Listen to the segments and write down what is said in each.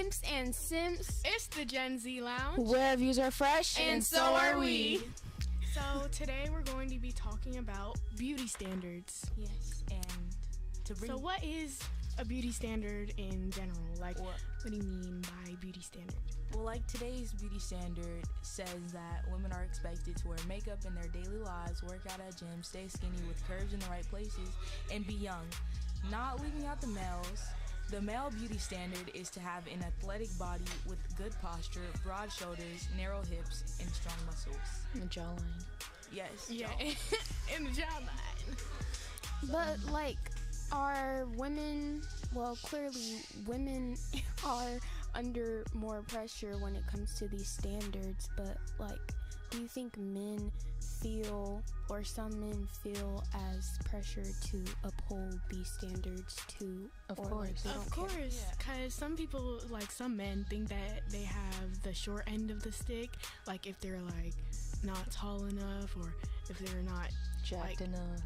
pimps and simps. It's the Gen Z Lounge. Where views are fresh, and so are we. So today we're going to be talking about beauty standards. Yes, and So what is a beauty standard in general? Like, what do you mean by beauty standard? Well, like today's beauty standard says that women are expected to wear makeup in their daily lives, work out at gym, stay skinny with curves in the right places, and be young. Not leaving out the males. The male beauty standard is to have an athletic body with good posture, broad shoulders, narrow hips, and strong muscles. And the jawline. Yes. Yeah, in the jawline. But like, are women? Well, clearly, women are under more pressure when it comes to these standards. But like, do you think men feel, or some men feel, as pressure to uphold these standards too? Of course, because some people, like some men, think that they have the short end of the stick. Like if they're like not tall enough, or if they're not jacked enough.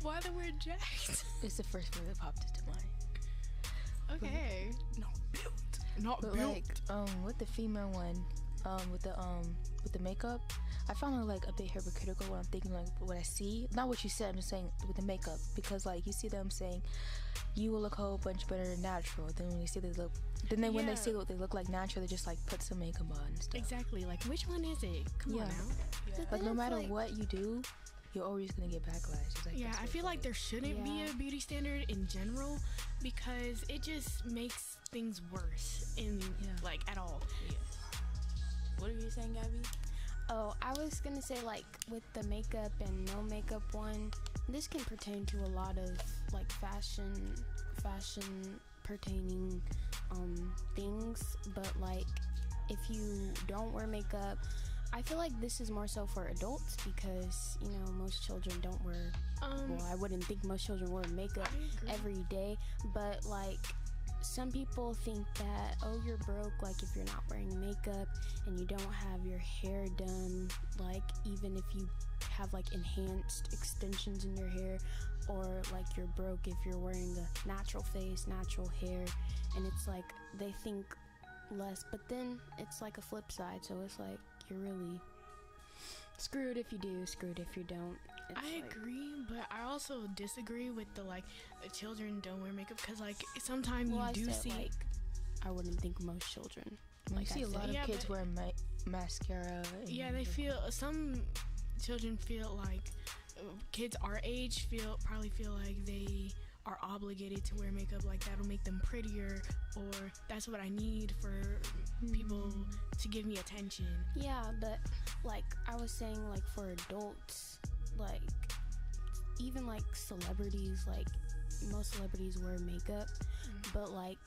Why the word jacked? It's the first word that popped into mind. Okay. Not built. Not But built. like, with the female one, with the makeup, I found her like a bit hypocritical when I'm thinking like what I see. Not what you said, I'm just saying with the makeup, because like you see them saying you will look a whole bunch better than natural. Then when they say they look, when they say what they look like natural, they just like put some makeup on and stuff. Exactly. Like, which one is it? Come on now. Yeah. Like no matter what you do, you're always gonna get backlash. It's like, I feel like there shouldn't be a beauty standard in general, because it just makes things worse like at all. Yeah. What are you saying, Gabby? Oh, I was gonna say, like, with the makeup and no makeup one, this can pertain to a lot of like fashion pertaining things. But like, if you don't wear makeup, I feel like this is more so for adults, because you know most children don't wear. Well, I wouldn't think most children wear makeup every day, but like, some people think that, oh, you're broke, like if you're not wearing makeup and you don't have your hair done, like even if you have like enhanced extensions in your hair, or like you're broke if you're wearing a natural face, natural hair. And it's like they think less, but then it's like a flip side, so it's like you're really screwed if you do, screwed if you don't. I agree, but I also disagree with the children don't wear makeup, because like sometimes you do see. Like, I wouldn't think most children. Like, I see a lot of kids wear mascara. They feel, some children feel like kids our age probably feel like they are obligated to wear makeup, like that'll make them prettier, or that's what I need for people to give me attention. Yeah, but like I was saying, like for adults, like even like celebrities, like most celebrities wear makeup, but like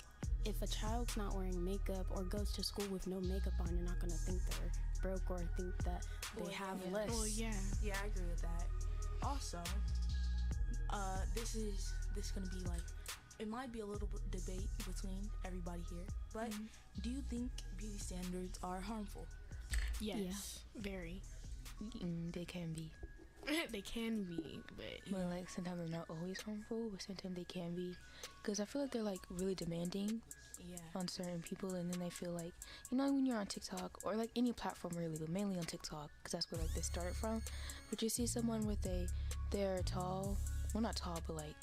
if a child's not wearing makeup or goes to school with no makeup on, you're not gonna think they're broke or think that they have less. Well, yeah, I agree with that. Also, this is gonna be like, it might be a little bit debate between everybody here, but do you think beauty standards are harmful? Yes, very. They can be. They can be, but like sometimes they're not always harmful, but sometimes they can be, because I feel like they're like really demanding on certain people, and then they feel like, you know, when you're on TikTok or like any platform really, but mainly on TikTok, because that's where like they started from. But you see someone with they're tall, well not tall, but like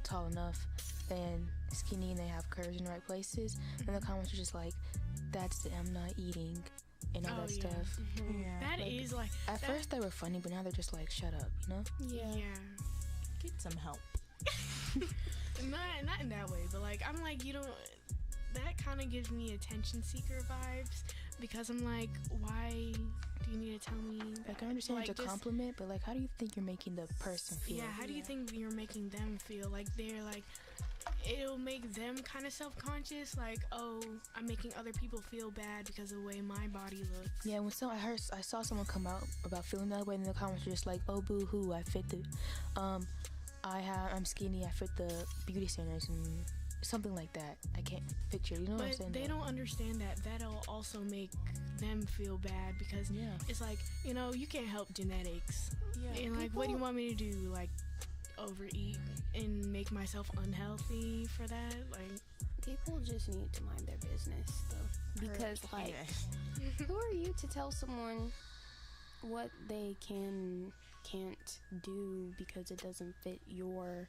tall enough and skinny, and they have curves in the right places, and the comments are just like, that's the I'm not eating and all that stuff. That like, is like, at first they were funny, but now they're just like, shut up, you know? Yeah. Get some help. Not in that way, but like, I'm like, you don't, that kind of gives me attention seeker vibes, because I'm like, why do you need to tell me that? Like, I understand it's a compliment, but like, how do you think you're making the person feel? Yeah, how do you think you're making them feel? Like, they're like, it'll make them kind of self-conscious, like, oh, I'm making other people feel bad because of the way my body looks. Yeah, when I saw someone come out about feeling that way, and the comments were just like, oh, boo-hoo, I fit the I'm skinny, I fit the beauty standards, and something like that. I can't picture, you know what I'm saying? But they don't understand that that'll also make them feel bad, because it's like, you know, you can't help genetics. And like, what do you want me to do? Like, overeat and make myself unhealthy for that? Like, People just need to mind their business, though, because like, who are you to tell someone what they can't do because it doesn't fit your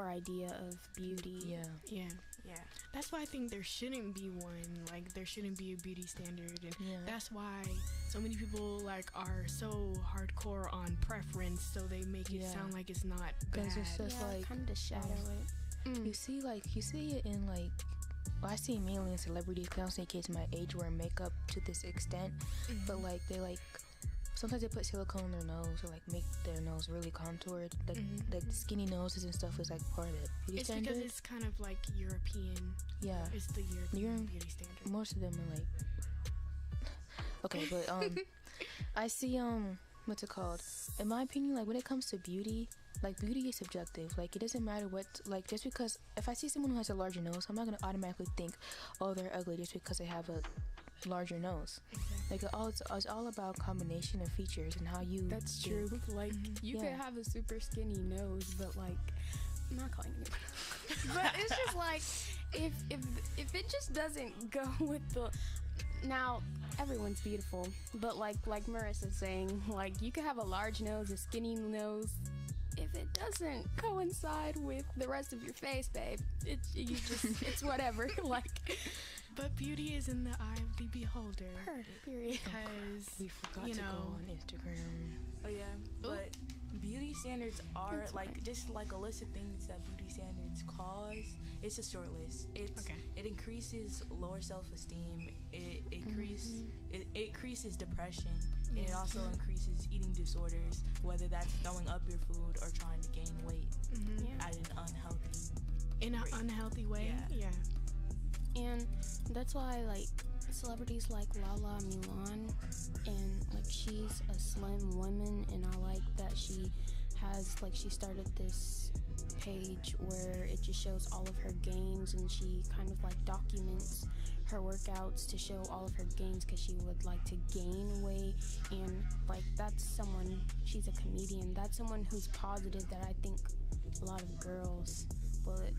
idea of beauty? Yeah. That's why I think there shouldn't be one. Like, there shouldn't be a beauty standard, and that's why so many people like are so hardcore on preference, so they make it sound like it's not bad. Because it's just like kind of shadow it. You see it in like, well, I see it mainly in celebrities, because I don't see kids my age wear makeup to this extent, but like they like sometimes they put silicone in their nose or like make their nose really contoured, like skinny noses and stuff is like part of it. Beauty It's standard? because it's kind of like European. Yeah, It's the European beauty standard. most of them are like okay, but I see what's it called? In my opinion, like when it comes to beauty, like beauty is subjective. Like it doesn't matter what, like just because if I see someone who has a larger nose, I'm not gonna automatically think, oh, they're ugly just because they have a larger nose. Like it's all about combination of features and how you. That's true. Like you could have a super skinny nose, but like I'm not calling anyone. But it's just like if it just doesn't go with the. Now everyone's beautiful, but like Marissa's saying, like you could have a large nose, a skinny nose. If it doesn't coincide with the rest of your face, babe, it's whatever. Like. But beauty is in the eye of the beholder. Period. Because We forgot to go on Instagram. Oh yeah, but beauty standards are like just like a list of things that beauty standards cause. It's a short list. It increases lower self-esteem. It increases depression, and it also increases eating disorders, whether that's throwing up your food or trying to gain weight at an unhealthy way. Yeah. And that's why like celebrities like Lala Milan, and like she's a slim woman, and I like that she started this page where it just shows all of her gains, and she kind of like documents her workouts to show all of her gains because she would like to gain weight. And like that's someone, she's a comedian, that's someone who's positive that I think a lot of girls would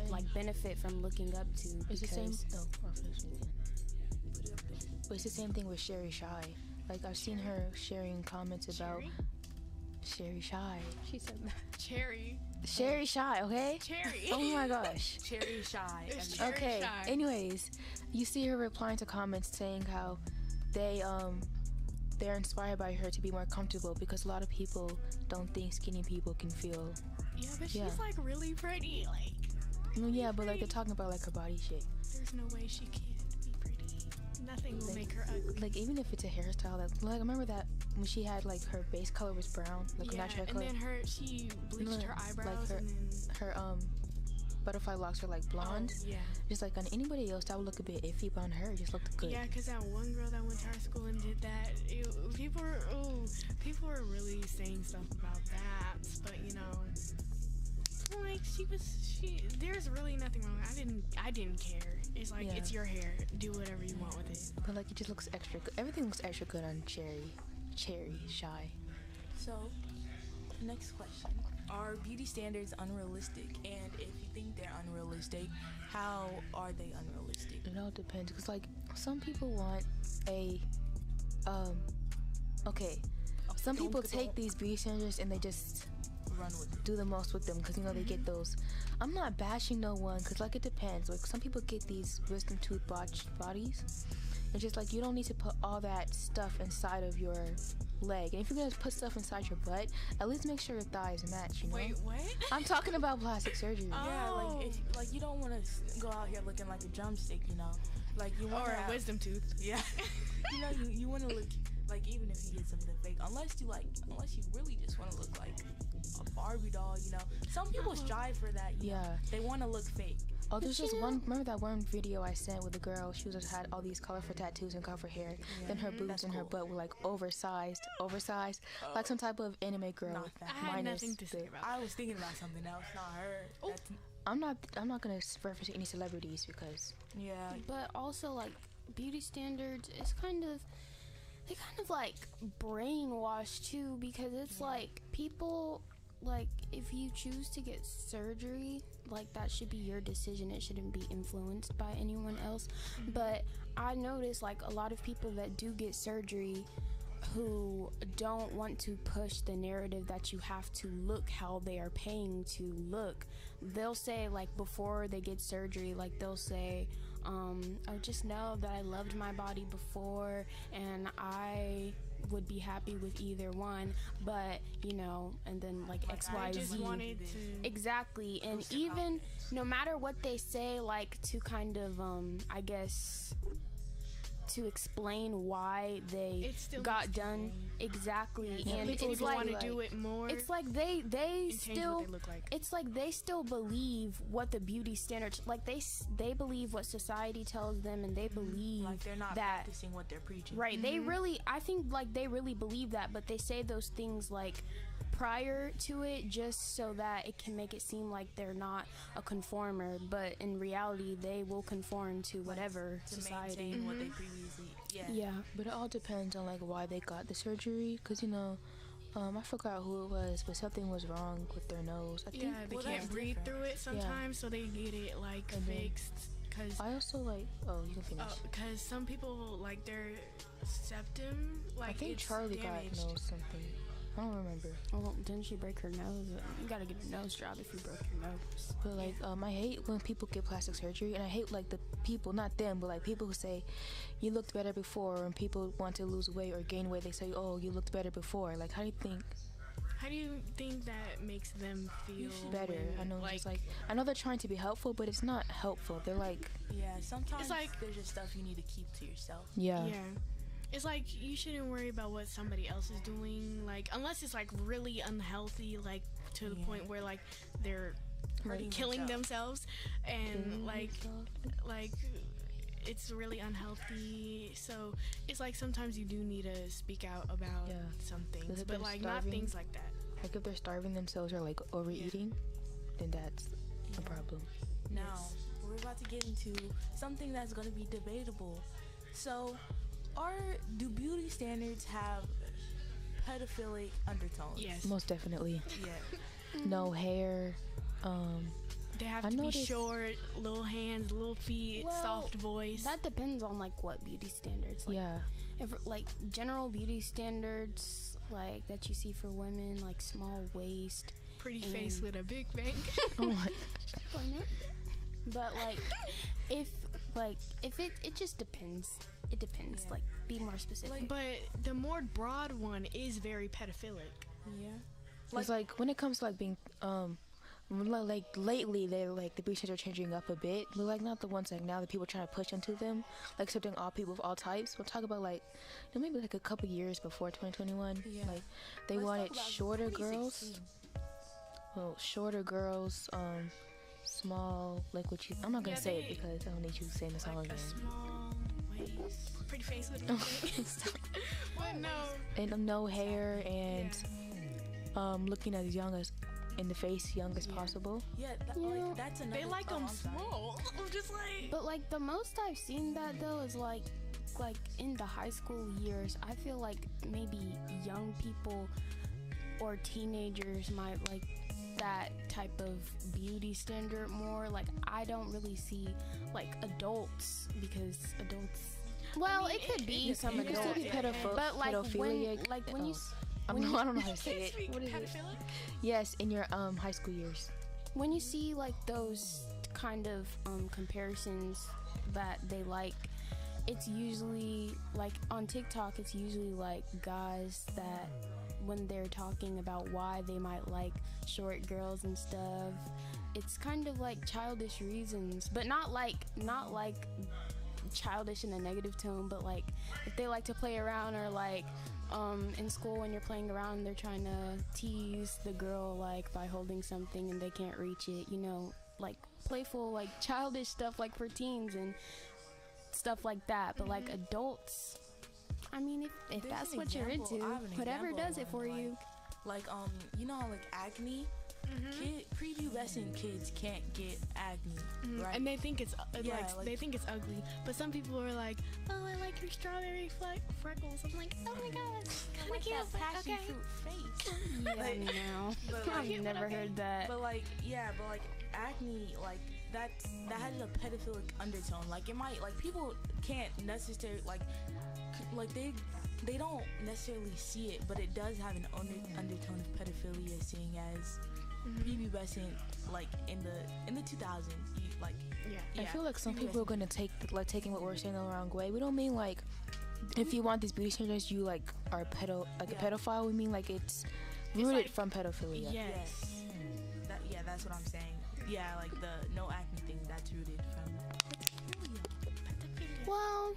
like benefit from looking up to. It's the same. But it's the same thing with Sherry Shy. Like I've seen her sharing comments about Sherry Shy. She said that. Sherry Shy, okay? Cherry. Oh my gosh. Cherry Shy. Okay. Shy. Anyways, you see her replying to comments saying how they're inspired by her to be more comfortable because a lot of people don't think skinny people can feel. Yeah, but she's like really pretty. Like. Yeah, but like they're talking about like her body shape. There's no way she can't be pretty. Nothing will make her ugly. Like even if it's a hairstyle that, like I remember that when she had like her base color was brown, like a natural color. And then she bleached her eyebrows, like and then her butterfly locks are like blonde. Oh, yeah. Just like on anybody else that would look a bit iffy, but on her it just looked good. Yeah, because that one girl that went to our school and did that, people were really saying stuff about that. But you know, like there's really nothing wrong. I didn't care. It's like it's your hair. Do whatever you want with it. But like it just looks extra good. Everything looks extra good on Cherry Shy. So, next question. Are beauty standards unrealistic? And if you think they're unrealistic, how are they unrealistic? It all depends, because like some people want a some people take these beauty standards and they just run with it. Do the most with them, because you know they get those. I'm not bashing no one, because like it depends. Like some people get these wisdom tooth bodies. It's just like you don't need to put all that stuff inside of your leg. And if you're gonna put stuff inside your butt, at least make sure your thighs match, you know? Wait, what? I'm talking about plastic surgery. Yeah, like you don't want to go out here looking like a drumstick, you know? Like you want a wisdom tooth. Yeah. You know, you want to look like, even if you get something fake, unless you really just want to look like a Barbie doll, you know? Some people strive for that. You know? They want to look fake. Oh, there's just one. Remember that one video I sent with the girl? She just had all these colorful tattoos and cover hair. Yeah. Then her boobs and her butt were like oversized, like some type of anime girl. I had nothing to say about that. I was thinking about something else, not her. I'm not gonna reference any celebrities because But also like beauty standards, they kind of like brainwashed too, because it's like people like if you choose to get surgery, like that should be your decision. It shouldn't be influenced by anyone else. But I notice like a lot of people that do get surgery who don't want to push the narrative that you have to look how they are paying to look. They'll say like before they get surgery, like they'll say, oh, just know that I loved my body before and I would be happy with either one, but you know, and then like XYZ. I just wanted to exactly. And even no matter what they say, like to kind of I guess to explain why they got done exactly. And it's like want to do it more. It's like they still look like. It's like they still believe what the beauty standards, like they believe what society tells them, and they believe like they're not that practicing what they're preaching. Right. They really, I think like they really believe that, but they say those things like prior to it just so that it can make it seem like they're not a conformer, but in reality they will conform to whatever to society. Maintain what they previously. Yeah. But it all depends on like why they got the surgery, because you know, I forgot who it was, but something was wrong with their nose. I think. Yeah, they can't breathe through it sometimes, so they get it like fixed. Cause I also like. Oh, you can finish. Because some people like their septum, like I think it's Charlie damaged. got nose something. I don't remember. Well, didn't she break her nose? You gotta get a nose job if you broke your nose. But like, I hate when people get plastic surgery, and I hate like the people, not them, but like people who say you looked better before, and people want to lose weight or gain weight, they say, oh, you looked better before. Like, how do you think that makes them feel better? I know, like, just like I know they're trying to be helpful, but it's not helpful. They're like, sometimes it's like there's just stuff you need to keep to yourself. Yeah. It's like you shouldn't worry about what somebody else is doing, like unless it's like really unhealthy, like to the point where like they're killing themselves and like it's really unhealthy. So it's like sometimes you do need to speak out about some things, but like not things like that. Like if they're starving themselves or like overeating, then that's a problem. Now we're about to get into something that's going to be debatable. So do beauty standards have pedophilic undertones? Yes, most definitely. Yeah. No hair. They have to be short, little hands, little feet, soft voice. That depends on like what beauty standards. Like, if like general beauty standards like that you see for women, like small waist, pretty face with a big bang. Oh my. But like if it just depends. It depends. Like, be more specific. But the more broad one is very pedophilic. Yeah. It's like when it comes to like being like lately they're like the beauty standards are changing up a bit. But like not the ones like now that people are trying to push into them, like accepting all people of all types. We'll talk about like maybe like a couple years before 2021. Like they wanted shorter girls. Well, shorter girls, small like what you. I'm not gonna say it because I don't need you saying the song like again. A small waist, pretty face with a what? No. And no hair and looking as young as in the face, young as possible. Yeah, like, that's another. They like them small. I'm just like. But like the most I've seen that though is like in the high school years. I feel like maybe young people or teenagers might like that type of beauty standard more. Like I don't really see like adults, because adults. Well, it could be some adults, but like when you. I don't know how to say it. What is it? Yes, in your high school years. When you see like those kind of comparisons that they like, it's usually like on TikTok. It's usually like guys that when they're talking about why they might like short girls and stuff, it's kind of like childish reasons, but not like childish in a negative tone, but like if they like to play around or like in school when you're playing around, they're trying to tease the girl like by holding something and they can't reach it, you know, like playful, like childish stuff like for teens and stuff like that. But like adults, I mean, if that's what you're into, whatever does it for you. Like you know how like acne, prepubescent prepubescent kids can't get acne, right? And they think it's they think it's ugly. But some people are like, oh, I like your strawberry freckles. I'm like, oh my god, kind of cute. Passion fruit face. Yeah, no. I've never heard that. But like acne, like that has a pedophilic undertone. Like it might, like people can't necessarily like they don't necessarily see it, but it does have an undertone of pedophilia, seeing as prepubescent, like in the 2000s, I feel like some people are gonna taking what we're saying the wrong way. We don't mean like if you want these beauty standards, you like are a pedophile. We mean like it's rooted like, from pedophilia. Yes. That's what I'm saying. Yeah, like the no acne thing, that's rooted from pedophilia. Well,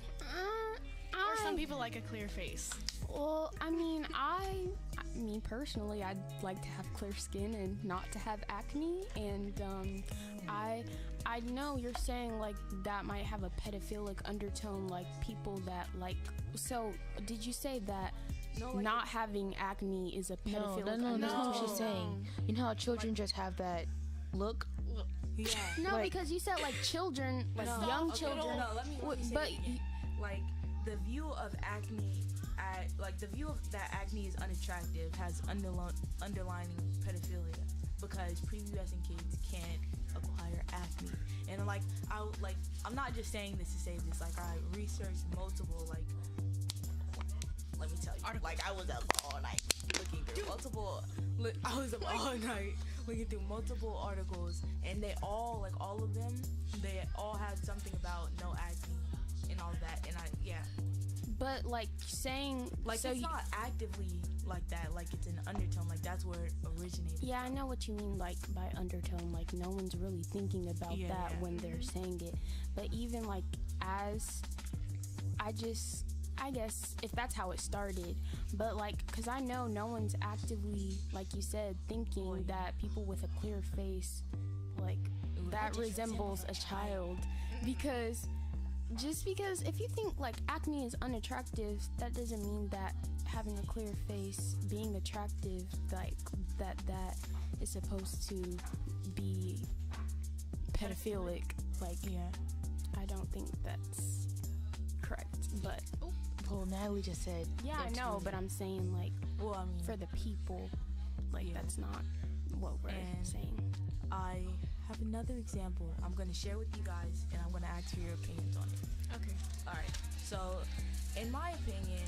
or some people like a clear face. Well, I mean, me personally, I'd like to have clear skin and not to have acne. And I know you're saying like that might have a pedophilic undertone, like people that like. So, did you say that not having acne is a pedophilic undertone? No, that's not what she's saying. You know how children just have that look? Yeah. No, because you said like children, like young children. No, let me say it again. Like the view of acne, the view of that acne is unattractive has underlining pedophilia, because prepubescent kids can't acquire acne. And like I'm not just saying this to say this. Like I researched multiple let me tell you, articles. Like I was up all night looking through multiple articles, and they all of them, they all had something about no acne and all that. And But like saying like so it's not actively like that, like it's an undertone, like that's where it originated. Yeah, I know what you mean, like by undertone, like no one's really thinking about that when they're saying it. But even like I guess if that's how it started, but like, cause I know no one's actively, like you said, thinking that people with a clear face, like that resembles a child, because if you think like acne is unattractive, that doesn't mean that having a clear face being attractive, like that is supposed to be pedophilic. Like, I don't think that's correct, but well, now we just said I know, but I'm saying like, for the people, like that's not what we're saying. I have another example I'm going to share with you guys, and I'm going to ask for your opinions on it. Okay. All right. So, in my opinion,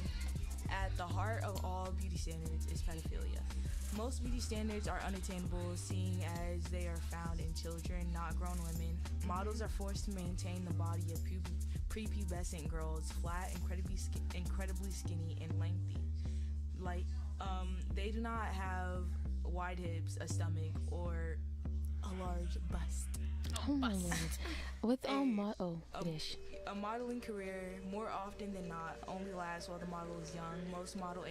at the heart of all beauty standards is pedophilia. Most beauty standards are unattainable, seeing as they are found in children, not grown women. Models are forced to maintain the body of prepubescent girls, flat, incredibly skinny, and lengthy. Like, they do not have wide hips, a stomach, or a large bust. Oh my lord. With a modeling career, more often than not, only lasts while the model is young. Most model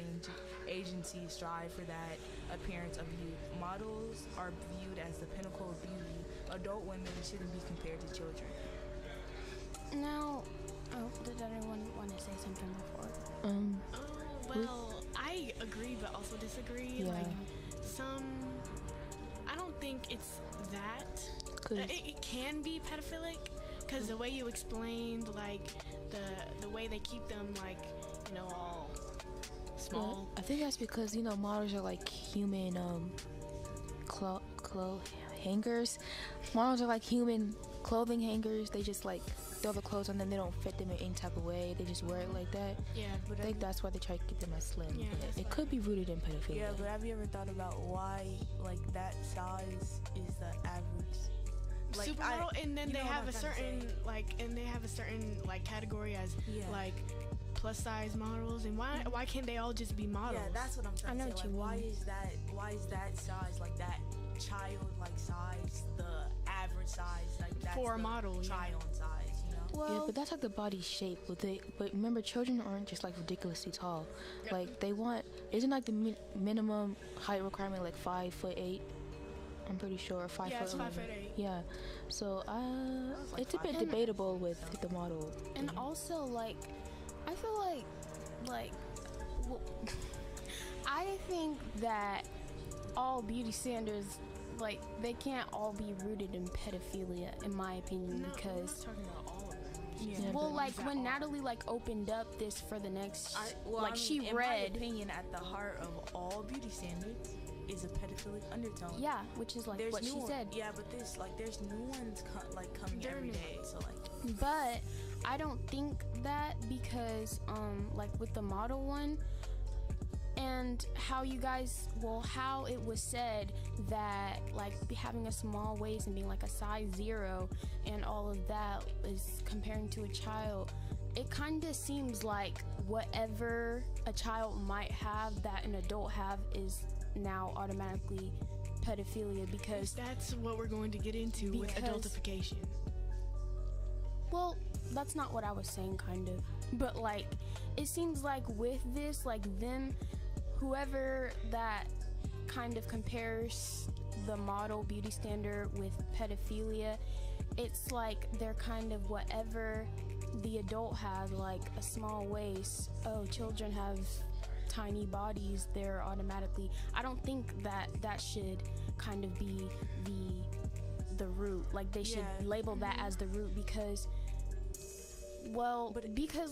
agencies strive for that appearance of youth. Models are viewed as the pinnacle of beauty. Adult women shouldn't be compared to children. Now, did anyone want to say something before? Well, I agree, but also disagree. Yeah. Like I don't think it's that. It can be pedophilic, because the way you explained, like the way they keep them, like, all small. I think that's because models are like human hangers. Models are like human clothing hangers. They just like throw the clothes on them. They don't fit them in any type of way. They just wear it like that. Yeah, but I think that's why they try to keep them as slim. Yeah, but it could be rooted in pedophilia. Yeah, but have you ever thought about why like that size is the average? Like, supermodel, and then they have a certain category as like plus size models, and why can't they all just be models? Yeah, that's what I'm trying to say. Like, why is that size, like that child-like size, the average size, like that's for a model, child size, Well, yeah, but that's like the body shape. But remember, children aren't just like ridiculously tall. Like isn't like the minimum height requirement like 5'8"? I'm pretty sure 5'11". Yeah, it's 5'8". Yeah, so it's a bit debatable with the model. And also, like, I feel I think that all beauty standards like they can't all be rooted in pedophilia, in my opinion, because I'm not talking about all of them. Yeah, well, but like when Natalie like opened up this for the next, like she in read. my opinion, at the heart of all beauty standards is a pedophilic undertone. Yeah, which is like There's what she said. Yeah, but there's new ones coming every day. So like, But I don't think that because like with the model one and how it was said that like having a small waist and being like a size 0 and all of that is comparing to a child, it kind of seems like whatever a child might have that an adult have is now automatically pedophilia, because that's what we're going to get into with adultification. Well, that's not what I was saying, kind of. But, like, it seems like with this, like, whoever that kind of compares the model beauty standard with pedophilia, it's like they're kind of whatever the adult has, like a small waist. Oh, children have tiny bodies, they're automatically. I don't think that should kind of be the root. Like, they should label that as the root, because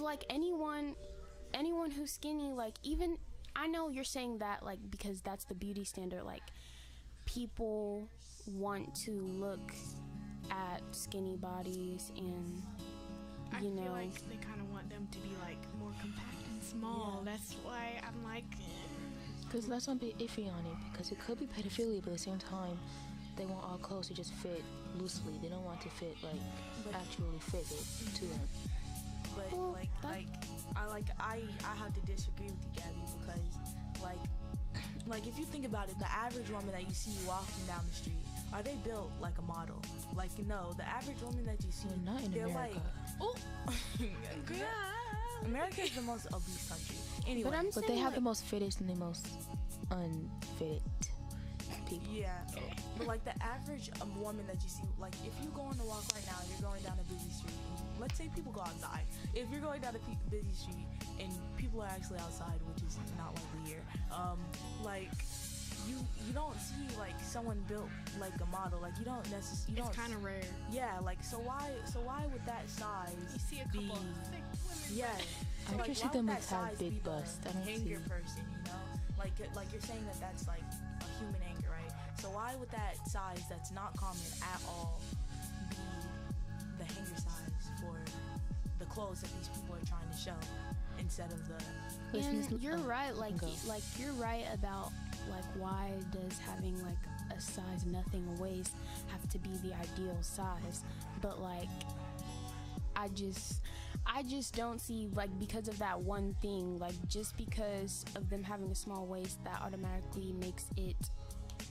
like anyone who's skinny, like, even I know you're saying that like because that's the beauty standard, like people want to look at skinny bodies, and I feel like they kind of want them to be like more compact and small. That's why I'm like, because let's not be iffy on it, because it could be pedophilia, but at the same time they want all clothes to just fit loosely. They don't want to fit actually fit it to them. But I have to disagree with you, Gabby, because like if you think about it, the average woman that you see walking down the street, are they built like a model? Like, no, the average woman that you see, not in they're America. America is the most obese country. Anyway, but they have the most fittest and the most unfit people. Yeah, but like the average woman that you see, like if you go on a walk right now, you're going down a busy street. Let's say people go outside. If you're going down a busy street and people are actually outside, which is not likely here, like you don't see like someone built like a model. Like you don't necessarily. It's kind of rare. Yeah, like so why would that size? You see a couple of thick women. Yeah. So I just see them with have big busts. I don't see person, you know, like you're saying that's like a human anger, right? So why would that size that's not common at all be the hanger size for the clothes that these people are trying to show instead of the? And you're right, like you're right about like why does having like a size nothing waist have to be the ideal size? But like I just don't see, like, because of that one thing, like just because of them having a small waist, that automatically makes it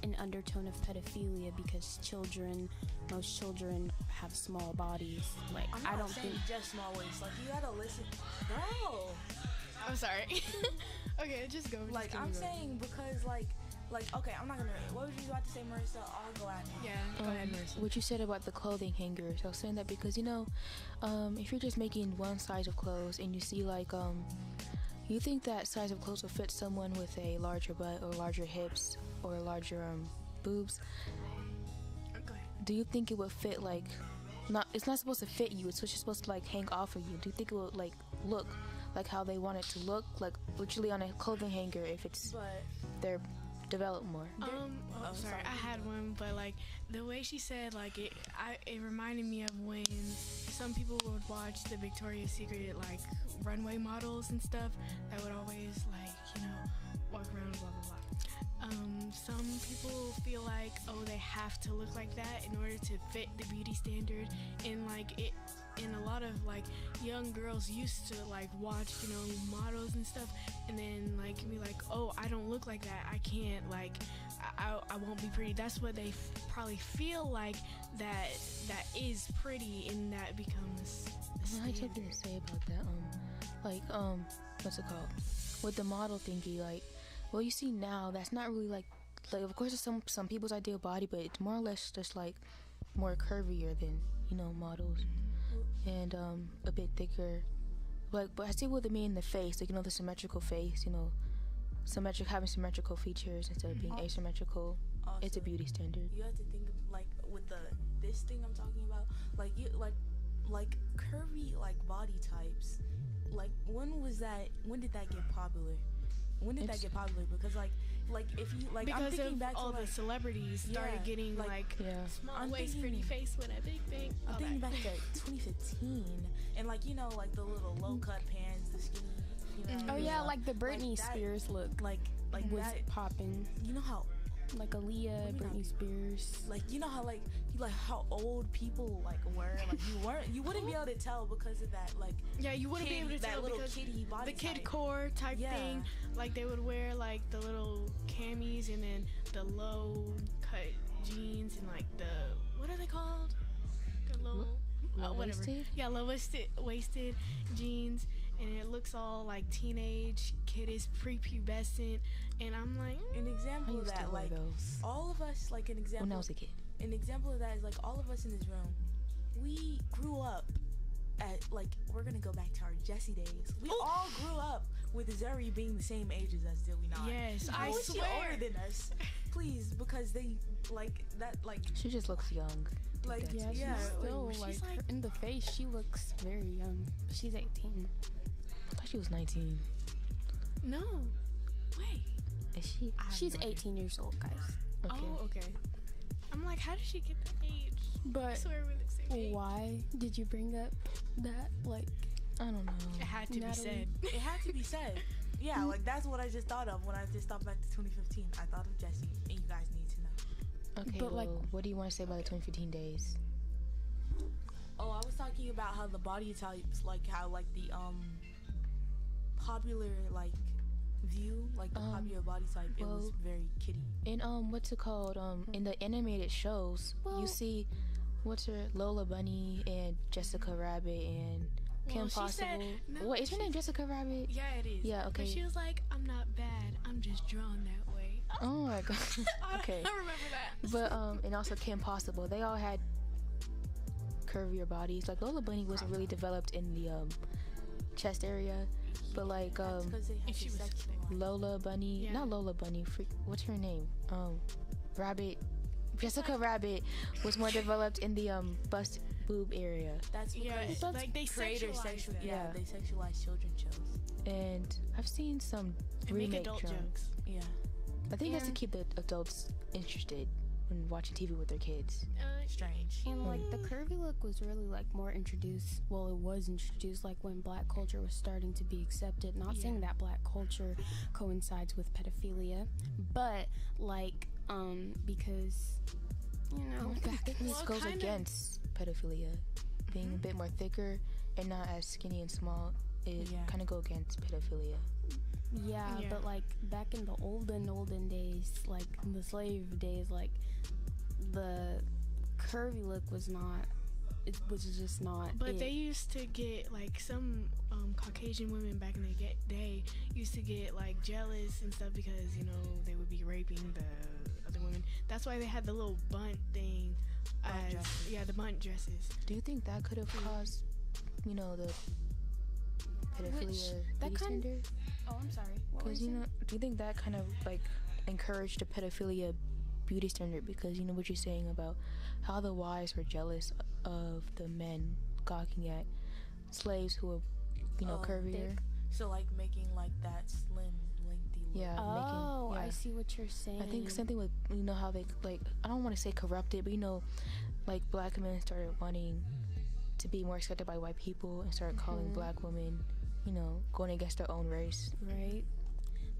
an undertone of pedophilia, because most children have small bodies. Like, I don't think just small waist. Like, you gotta listen, bro. I'm sorry. Okay, just go. Like, I'm saying because like okay, I'm not gonna. What were you about to say, Marissa? I'll go after you. Yeah, go ahead, Marissa. What you said about the clothing hangers, I was saying that because if you're just making one size of clothes and you see like you think that size of clothes will fit someone with a larger butt or larger hips or larger boobs. Go ahead. Do you think it would fit like it's not supposed to fit you, it's just supposed to like hang off of you? Do you think it would like look like how they want it to look, like literally on a clothing hanger if it's they're developed more? Sorry, I had one, but like the way she said, like it reminded me of when some people would watch the Victoria's Secret like runway models and stuff that would always like walk around blah blah blah. Some people feel like they have to look like that in order to fit the beauty standard, and like it. And a lot of like young girls used to like watch models and stuff, and then like be like, oh, I don't look like that, I can't, like I won't be pretty. That's what they probably feel like that is pretty, and that becomes I had something to say about that. What's it called with the model thingy? Like, well, you see now that's not really like of course it's some people's ideal body, but it's more or less just like more curvier than models. And a bit thicker, but I see what they mean in the face, like the symmetrical face, having symmetrical features instead of being asymmetrical. Also, it's a beauty standard. You have to think of, like, with this thing I'm talking about, like like curvy like body types. Like when did that get popular? When did that get popular? Because like if you like, because I'm thinking back all to the celebrities started getting like small waist, pretty face with a big thing. I'm thinking back to 2015, and like like the little low cut pants, the skinny. Oh yeah, like the Britney Spears look, like was that, popping. You know how like Aaliyah, Britney Spears. Like how how old people like were, like you wouldn't be able to tell because of that, like you wouldn't be able to tell little because kitty body the kid type. core type thing. Like they would wear like the little camis and then the low cut jeans and like the what are they called? The low Low-waisted? Yeah, low-waisted jeans, and it looks all like teenage, kiddish, prepubescent, and I'm like, an example of that, like those. All of us, like an example. When I was a kid. An example of that is like all of us in this room, we grew up at like we're gonna go back to our Jessie days. We all grew up with Zuri being the same age as us, did we not? Yes, I wish she swear. older than us, please, because they like that like. She just looks young. Like Yeah, she's still like in the face. She looks very young. She's 18. I thought she was 19. No, wait. Is she? She's 18 years old, guys. Okay. Oh, okay. I'm like, how did she get that age? But I swear we're the same age. why did you bring up that? Like, I don't know. It had to be said. It had to be said. Yeah, like that's what I just thought of when I just thought back to 2015. I thought of Jessie, and you guys need to know. Okay, but well, what do you want to say about the 2015 days? Oh, I was talking about how the body types, like how like the popular like view, like the popular body type, it was very kitty. In what's it called? In the animated shows, you see what's her Lola Bunny and Jessica Rabbit and Kim Possible. What is her name? Jessica Rabbit? Yeah, it is. Yeah, okay. But she was like, I'm not bad. I'm just drawn that way. Oh my god. Okay. I remember that. But and also Kim Possible. They all had curvier bodies. Like Lola Bunny wasn't really developed in the chest area, but like Lola Bunny, not Lola Bunny. What's her name? Rabbit. Jessica Rabbit was more developed in the bust boob area. That's because like they sexualize them. They sexualize children shows. And I've seen some and remake make adult jokes. Yeah. I think that's to keep the adults interested when watching TV with their kids. Strange. And like the curvy look was really like more introduced. Well, it was introduced like when Black culture was starting to be accepted. Not saying that Black culture coincides with pedophilia, but like because this goes against pedophilia. Being a bit more thicker and not as skinny and small, it kind of go against pedophilia. Yeah, but like back in the olden days, like in the slave days, like the curvy look was not. It was just not. But they used to get like some Caucasian women back in the day used to get like jealous and stuff because they would be raping the other women. That's why they had the little bunt thing. The bunt dresses. Do you think that could have caused, the pedophilia beauty standard? Oh, I'm sorry. Because do you think that kind of like encouraged the pedophilia beauty standard? Because what you're saying about how the wives were jealous of the men gawking at slaves who were, curvier. So like making like that slim, lengthy look. Yeah. I see what you're saying. I think something with how they like, I don't want to say corrupted, but like Black men started wanting to be more accepted by white people and started calling Black women, going against their own race. Right.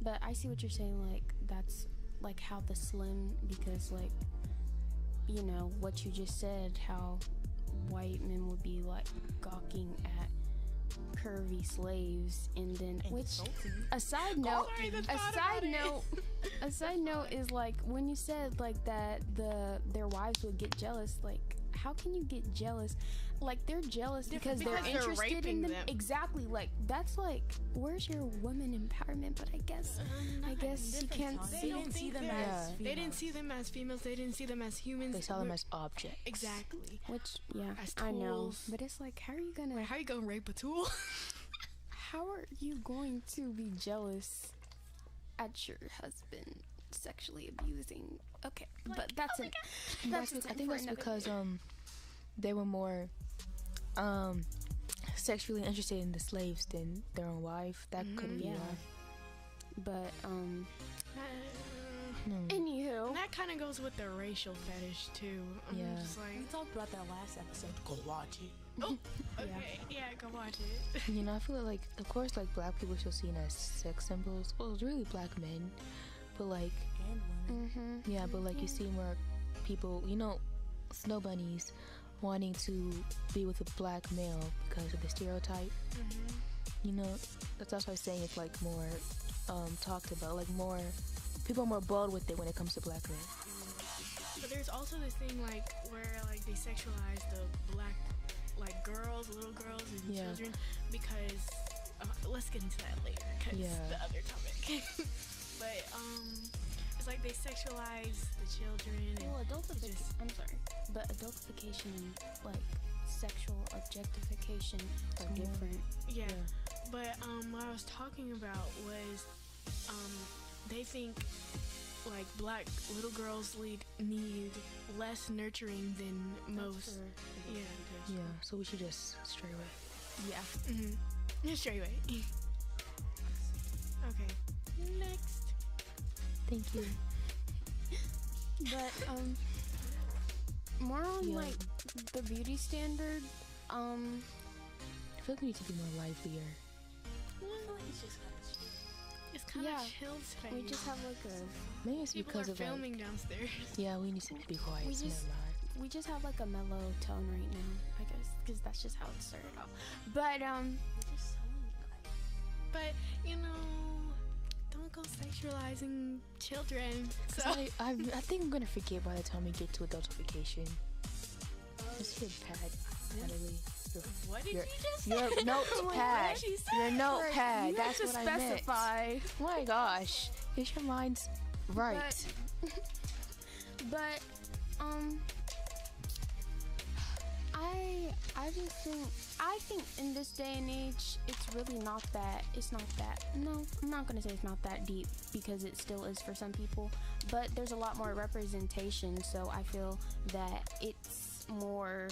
But I see what you're saying. Like that's like how the slim, because like what you just said, how white men would be like gawking at curvy slaves, and then a side note is like when you said like that their wives would get jealous, like how can you get jealous? Like they're jealous because they're interested in them. Exactly. Like that's like, where's your woman empowerment? But I guess you can't. They didn't see them as females. They didn't see them as females. They didn't see them as humans. They saw them as objects. Exactly. Which as I know. tools. But it's like, how are you gonna rape a tool? How are you going to be jealous at your husband? sexually abusing. Okay, but that's it. I think that's because they were more sexually interested in the slaves than their own wife. That could be why. But anywho, and that kind of goes with the racial fetish too. I'm just like, we talked about that last episode. Go watch it. Oh, okay, yeah, go watch it. You know, I feel like, of course, like black people are still seen as sex symbols. Well, it's really black men, but like, And women. yeah, but like you see more people, you know, snow bunnies wanting to be with a black male because of the stereotype. You know, that's why I'm saying it's like more talked about, like more people are more bold with it when it comes to black men. But there's also this thing like where like they sexualize the black like girls, little girls and children because let's get into that later because the other topic. But it's like they sexualize the children. Well, I'm sorry, but adultification and like sexual objectification are different. Yeah. But what I was talking about was they think like black little girls need less nurturing than most. Yeah, so we should just stray away. Yeah. Straight away. Okay. Next. Thank you. But more on like the beauty standard. I feel like we need to be more livelier. I feel like it's just it's kind of chill today. We just have like a maybe it's people because are of filming downstairs. Yeah, we need to be quiet. We just have like a mellow tone right now, I guess, because that's just how it started off. But but you know, don't go sexualizing children. So I think I'm gonna forget by the time we get to adultification. Just your pad, Natalie. What did you just say? Your notepad. Your notepad. That's what I meant. Specify. Oh my gosh, get your minds right. But I think in this day and age it's not that no, I'm not gonna say it's not that deep because it still is for some people, but there's a lot more representation, so I feel that it's more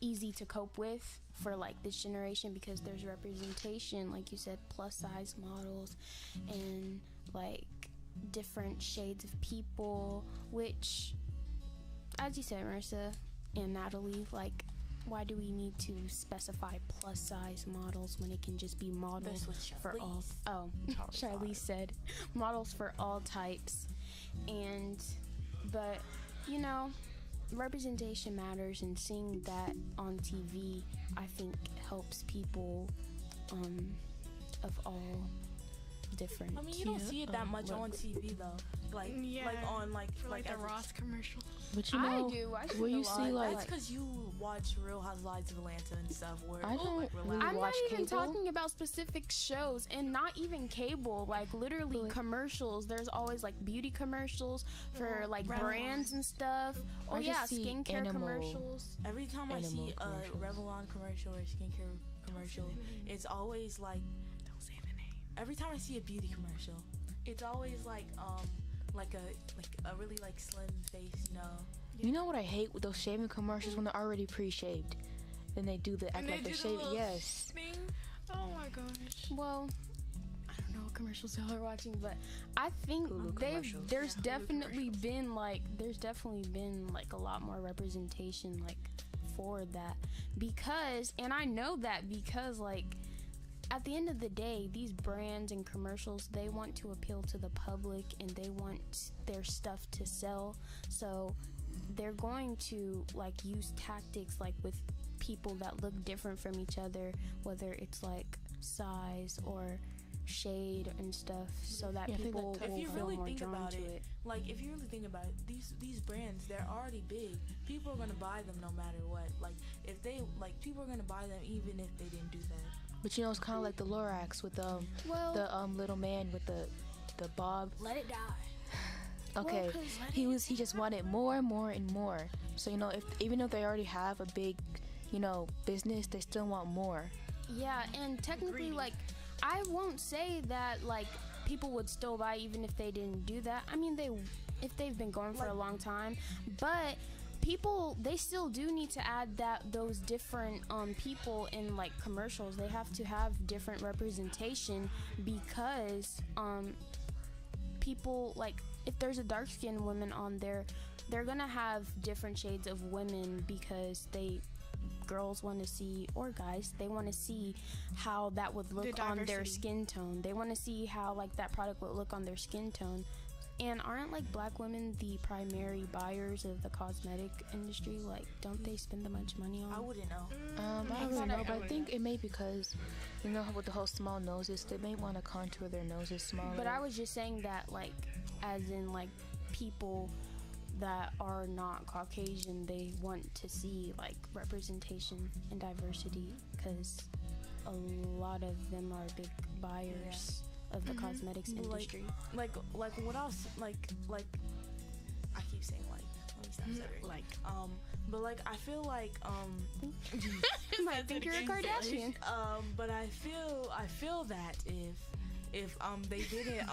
easy to cope with for like this generation because there's representation, like you said, plus size models and like different shades of people, which, as you said, Marissa and Natalie, like, why do we need to specify plus size models when it can just be models for all? Oh, Charlize said models for all types. But you know, representation matters, and seeing that on TV, I think, helps people of all different. I mean, you don't see it that much on TV though. Like on like the Ross commercial. But you know, I see where you see like that's because you watch Real Housewives of Atlanta and stuff. Where I don't really I'm watch not even cable. talking about specific shows, and not even cable. Like literally commercials. There's always like beauty commercials for like brands and stuff. Or skincare commercials. Every time I see a Revlon commercial or skincare commercial, it's always like, don't say the name. Every time I see a beauty commercial, it's always like a really like slim face, you know. You know what I hate with those shaving commercials when they're already pre-shaved, then they do the act like they're shaving. Yes. Thing? Oh my gosh. Well, I don't know what commercials y'all are watching, but I think there's definitely been like a lot more representation like for that, because, and I know that because like at the end of the day, these brands and commercials, they want to appeal to the public and they want their stuff to sell. So they're going to like use tactics like with people that look different from each other, whether it's like size or shade and stuff, so that people will feel more drawn to it. Like if you really think about it, these brands, they're already big. People are gonna buy them no matter what. Like if they people are gonna buy them even if they didn't do that. But you know, it's kind of like the Lorax with the little man with the bob. Let it die. Okay, he just wanted more and more and more. So you know, even if they already have a big, you know, business, they still want more. Yeah, and technically, like, I won't say that like people would still buy even if they didn't do that. I mean, if they've been going for a long time, but people, they still do need to add those different people in like commercials. They have to have different representation because people, like, if there's a dark-skinned woman on there, they're gonna have different shades of women because girls want to see, or guys, they want to see how that would look on their skin tone. They want to see how like that product would look on their skin tone. And aren't like black women the primary buyers of the cosmetic industry? Like, don't they spend a bunch of money on? I wouldn't know. I don't know, but I think it may because, you know, with the whole small noses, they may want to contour their noses smaller. But I was just saying that, like, as in like people that are not Caucasian, they want to see like representation and diversity because a lot of them are big buyers of the cosmetics industry. Like what else? Like I keep saying like. Let me stop stuttering. Like but like I feel like You might think you're a Kardashian. But I feel that if they did it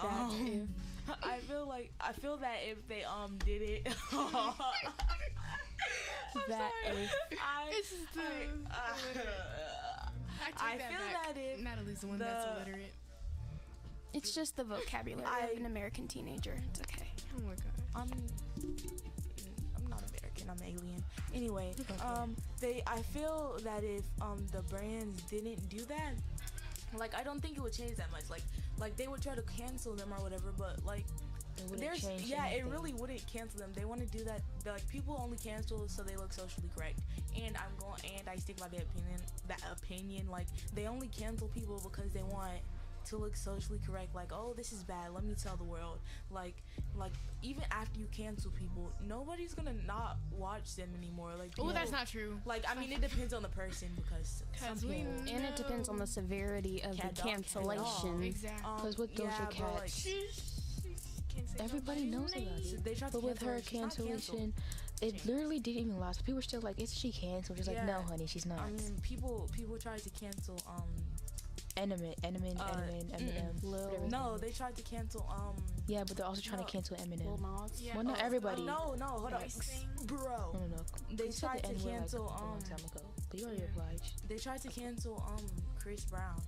I feel that if they did it that I feel that if Natalie's the one that's illiterate. it's just the vocabulary of an American teenager. It's okay. Oh my god. I'm not American, I'm alien. Anyway, I feel that if the brands didn't do that, like I don't think it would change that much. Like they would try to cancel them or whatever, but like it really wouldn't cancel them. They want to do that. Like people only cancel so they look socially correct. And I stick by that opinion. Like they only cancel people because they want to look socially correct. Like, oh, this is bad, let me tell the world. Like even after you cancel people, nobody's gonna not watch them anymore. Like, oh, that's not true. Like, I mean, it depends on the person because some people, and it depends on the severity of the cancellation. Exactly. Because with Doja Cat, everybody knows about it. But with her cancellation, it literally didn't even last. People were still like, "Is she canceled?" She's like, "No, honey, she's not." I mean, people tried to cancel Eminem, Lil. No, they tried to cancel Yeah, but they're also trying to cancel Eminem. Lil Nas. Well, not everybody. No, hold on, bro. No. They tried to cancel like, a long time ago. But you already obliged. They tried to cancel Chris Brown.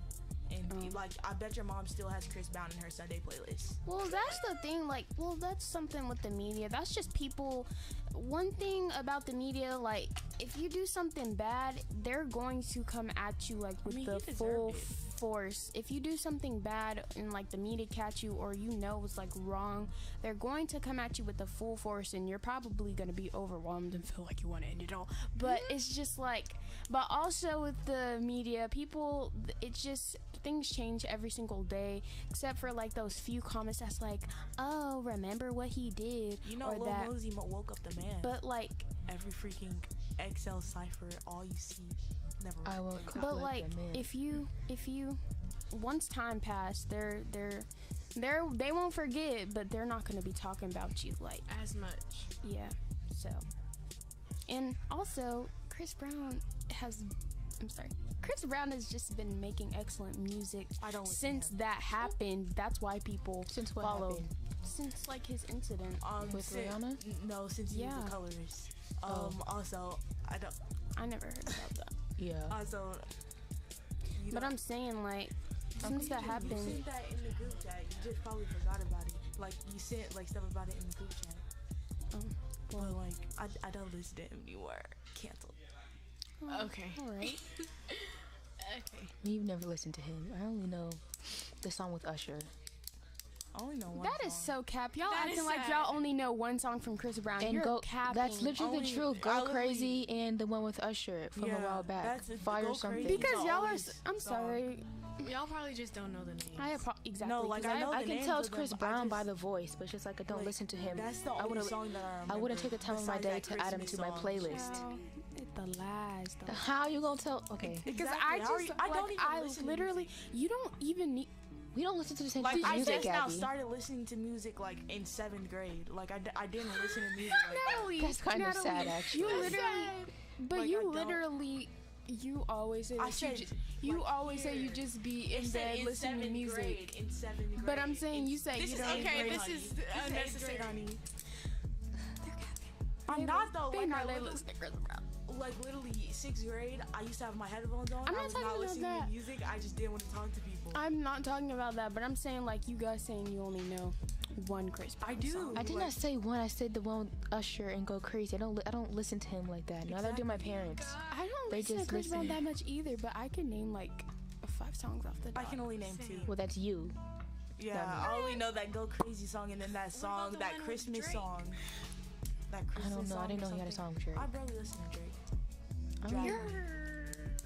And like, I bet your mom still has Chris Brown in her Sunday playlist. Well, that's the thing. Like, well, that's something with the media. That's just people. One thing about the media, like, if you do something bad, they're going to come at you like with the full force. If you do something bad and like the media catch you, or you know it's like wrong, they're going to come at you with the full force, and you're probably going to be overwhelmed and feel like you want to end it all. But it's just like, but also with the media, people, it's just, things change every single day, except for like those few comments that's like, oh, remember what he did, you know, or Lil that Mosey woke up the man. But like every freaking Excel cipher, all you see, never mind. I woke up but like if you once time passed, they won't forget, but they're not going to be talking about you like as much. Yeah. So, and also Chris Brown has just been making excellent music since that happened. That's why people follow. Since like his incident with Rihanna? No, since he was the colorist. Also, I never heard about that. Yeah. Also, but I'm saying, like, since that happened. You sent that in the group chat. You just probably forgot about it. Like, you sent like stuff about it in the group chat. Well, like, I don't listen to him anymore. Canceled. Okay. All right. Okay. You've never listened to him. I only know the song with Usher. I only know one That song. is so cap. Y'all That acting is like sad. y'all only know one song from Chris Brown. And You're capping. That's literally the truth. Go Crazy and the one with Usher from a while back. That's Fire something. Because y'all are. I'm sorry. Y'all probably just don't know the names. Exactly. No, like, I know I the can names tell it's of them, Chris but Brown by the voice, but it's just like I don't listen to him. That's the only song that I remember. I wouldn't take the time of my day to add him to my playlist. The lies. Though. How you gonna tell? Okay. Because Exactly. I don't even I listen to literally. music. You don't even need. We don't listen to the same Like, I music, just now Abby. started listening to music like in 7th grade. Like I didn't listen to music like that. Natalie, That's kind of sad, actually. You literally. But Like, I you don't. literally. You always say I that you said You like, always say you just be in bed listening to music. In 7th grade. But I'm saying you say you don't. Okay, this is unnecessary. Honey. I'm not though. They Like, know I they literally, look stickers around. like literally 6th grade, I used to have my headphones on. I'm not I was talking not about listening that. to music. I just didn't want to talk to people. I'm not talking about that, but I'm saying like you guys saying you only know one Chris Brown I do. song. I did not say one. I said the one with Usher and Go Crazy. I don't listen to him like that. Neither do my parents. I don't They listen to just Chris Brown listen. that much either, but I can name like 5 songs off the I top. can only name 2. Well, that's you. Yeah, I only know that Go Crazy song and then that song, the that one with Christmas Drake? song. That Christmas I don't know. song I didn't or know he had a something. song with Drake. I barely listen to Drake. I'm,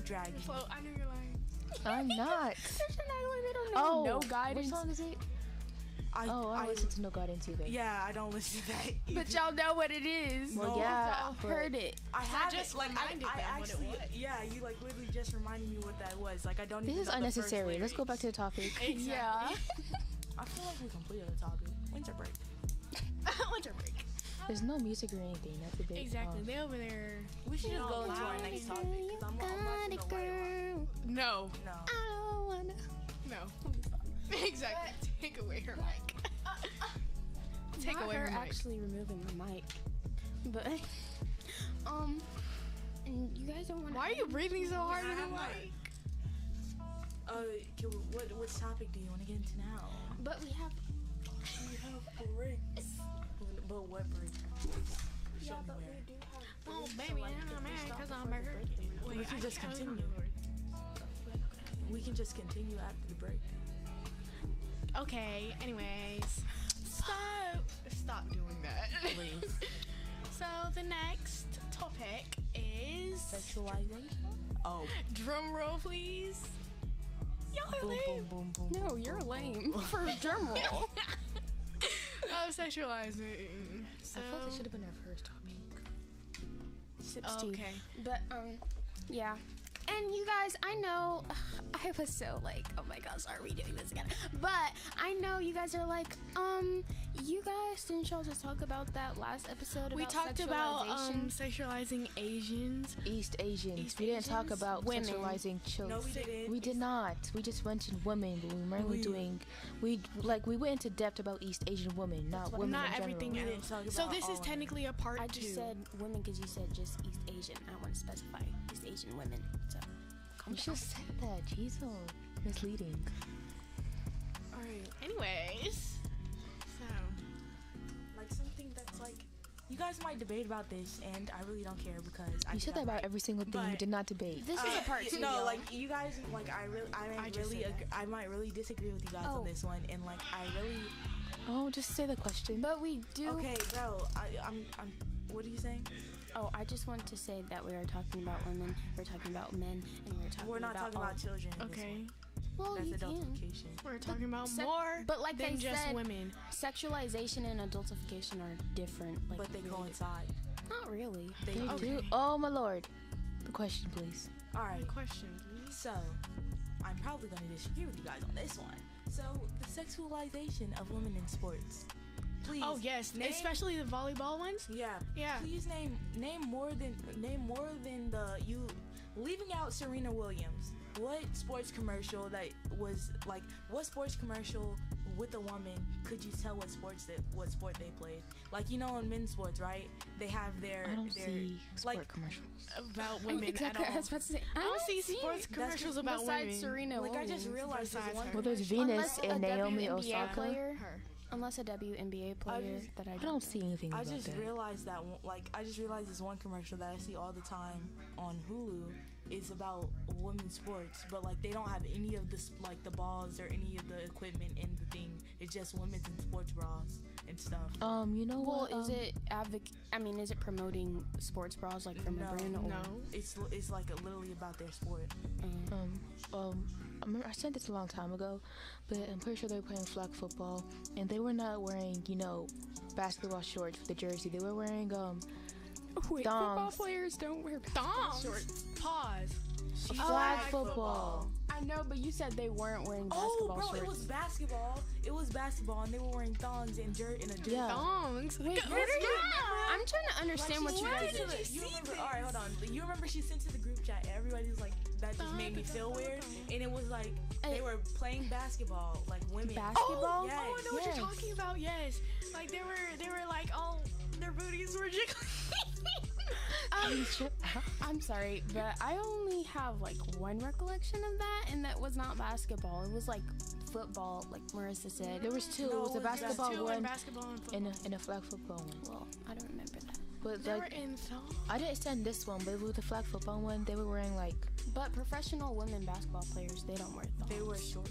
Dragon. So I knew you're lying. I'm not. They don't Oh, no what guidance. song is it? I I listen to No Guidance either. Yeah, I don't listen to that. But y'all know what it is. Well, No, yeah, Y'all but- heard it. I have just like reminded I them what it actually was. yeah, you like literally just reminded me what that was. Like I don't This even is know the first unnecessary. Let's go lyrics. back to the topic. Yeah. I feel like we completed the topic. Winter break. Winter break. There's no music or anything. That's a big Exactly. They over there. We should just all go into our loud. next topic because I'm not gonna lie. No. No. I don't wanna. No. Exactly. Take away her mic. Take Not away her her mic. actually removing the mic. But and you guys don't want. Why are you breathing so hard in the have mic? What topic do you want to get into now? But we have. We have breaks. But what break? Show me where. do have. Oh, baby, I'm mad because I'm a birthday. We can just continue. We can just continue after the break. Okay, anyways. Stop doing that. Please. So the next topic is Sexualization? Oh. drum roll, please. Y'all are Boom, lame. boom, boom, boom. No, you're lame for drum roll. Oh, sexualizing. So, I thought this should have been our first topic. okay. But yeah. And you guys, I know I was so like, oh my gosh, are we doing this again? But I know you guys are like, you guys didn't y'all just talk about that last episode? We about talked about sexualization? sexualizing Asians. East Asians. East We didn't talk Asians? about Women. sexualizing children. No, we didn't. We did not. We just mentioned women, but we were mainly doing. We went into depth about East Asian women, not women Not in general. everything We else. didn't talk So about this all is of technically a part I 2. just said women because you said just East Asian. I want to specify East Asian women. So calm You down. just said that. Jeez, oh, misleading. Alright. Anyways, so Like something that's like you guys might debate about this and I really don't care because I You think said I'm that about right. every single thing. You But- did not debate. This is a part 2. No, y'all. like you guys, like I might just really, said that. I might really disagree with you guys Oh. on this one, and like I really. Oh, just say the question. But we do. Okay, bro, I'm. What are you saying? Oh, I just want to say that we are talking about women, we're talking about men, and we're talking We're not about talking about children. in this okay, one. Well, That's you can. adultification. we're talking about sec- more but like than they just said, women. Sexualization and adultification are different. Like, But they really coincide. Not really. They They do. Okay. do. Oh my lord. The question, please. All right. Question, please. So, I'm probably going to disagree with you guys on this one. So, the sexualization of women in sports. Please. Oh yes, name- especially the volleyball ones. Yeah. Yeah. Please name more than the you leaving out Serena Williams. What sports commercial that was like? What sports commercial with a woman could you tell what sport they played? Like in men's sports, right? They have their I don't their see sport like commercials. About women Exactly. at I all. was about to say. I don't see sports commercials about besides women. Serena like I just Williams. realized there's Besides one. her. Well, there's commercial- Venus Unless and a Naomi WNBA Osaka. player. Her. Unless a WNBA player just- that I I don't see anything I about just that. realized that this one commercial that I see all the time on Hulu is about women's sports, but like they don't have any of this like the balls or any of the equipment in the thing. It's just women's and sports bras and stuff. You know Well, what? is it is it promoting sports bras like from No, a brand or No. It's like literally about their sport. I remember I said this a long time ago, but I'm pretty sure they were playing flag football, and they were not wearing, basketball shorts with the jersey. They were wearing Wait, thongs. football players don't wear basketball Thongs. shorts. Pause. flag football. I know, but you said they weren't wearing Oh, basketball bro, shorts. it was basketball. It was basketball, and they were wearing thongs and a jersey. Yeah. Thongs. Wait, Go- what are you? Yeah. I'm trying to understand what you guys did you remember? All right, hold on. You remember she sent to the group chat? Everybody's like, that just made me feel weird. And it was like they were playing basketball, like women. Basketball? Yes. Oh, I know what you're talking about. Yes, like they were like, oh, their booties were jiggling. I'm sorry, but I only have like one recollection of that, and that was not basketball. It was like football, like Marissa said. There was two. It was a basketball one and a flag football one. Well, I don't remember that. But they like, were in song. I didn't send this one, but with the flag football one, they were wearing like. But professional women basketball players, they don't wear thongs. They wear short.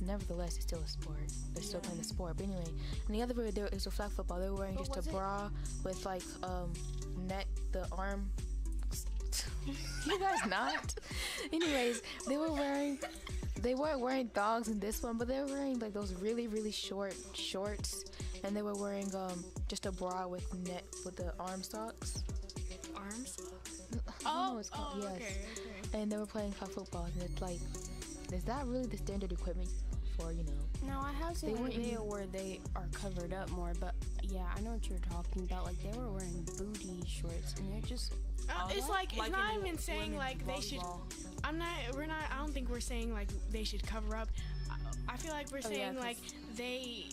Nevertheless, it's still a sport. They're still playing the sport. But anyway, and the other way there was a flag football. They were wearing just a bra with like net the arm. You guys not. Anyways, they weren't wearing thongs in this one, but they were wearing like those really really short shorts, and they were wearing just a bra with net with the arm socks. Arms? Oh, it's called, yes. Okay. And they were playing flag football, and it's like, is that really the standard equipment for, you know? No, I have seen a video where they are covered up more, but yeah, I know what you're talking about. Like, they were wearing booty shorts, and they're just... It's like it's not even saying like they should. I don't think we're saying like they should cover up. I feel like we're saying like they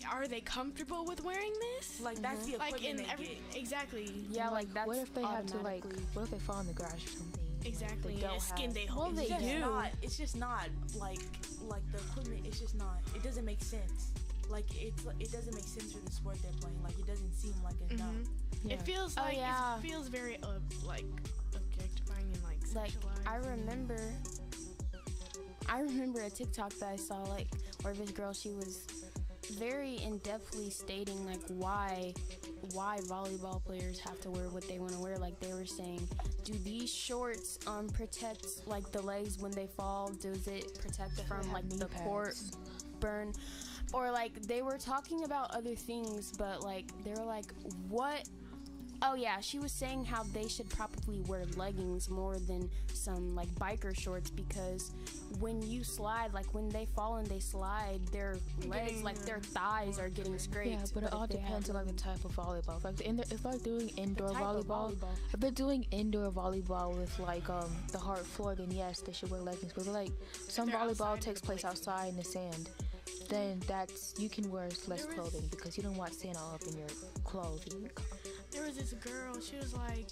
comfortable with wearing this? Like that's the equipment like in they get. Exactly. Yeah, like that's what if they have to like? What if they fall in the grass or something? Exactly. They don't skin have, they hold. Well, they do. It's just not like the equipment. It's just not. It doesn't make sense. Like it doesn't make sense for the sport they're playing. Like it doesn't seem like enough. Yeah. It feels like it feels very like objectifying and like sexualized. I remember a TikTok that I saw like where this girl, she was very in-depthly stating like why volleyball players have to wear what they want to wear. Like they were saying, do these shorts protect like the legs when they fall? Does it protect from like the port burn? Or like they were talking about other things, but like they were like, what? Oh yeah, she was saying how they should probably wear leggings more than some like biker shorts, because when you slide, like when they fall and they slide, their legs, like their thighs are getting scraped. Yeah, but it all depends on like the type of volleyball. If they're doing indoor volleyball, if they're doing indoor volleyball with like the hard floor, then yes, they should wear leggings. But like some volleyball takes place outside in the sand, then you can wear less clothing because you don't want sand all up in your clothing. There was this girl, she was like,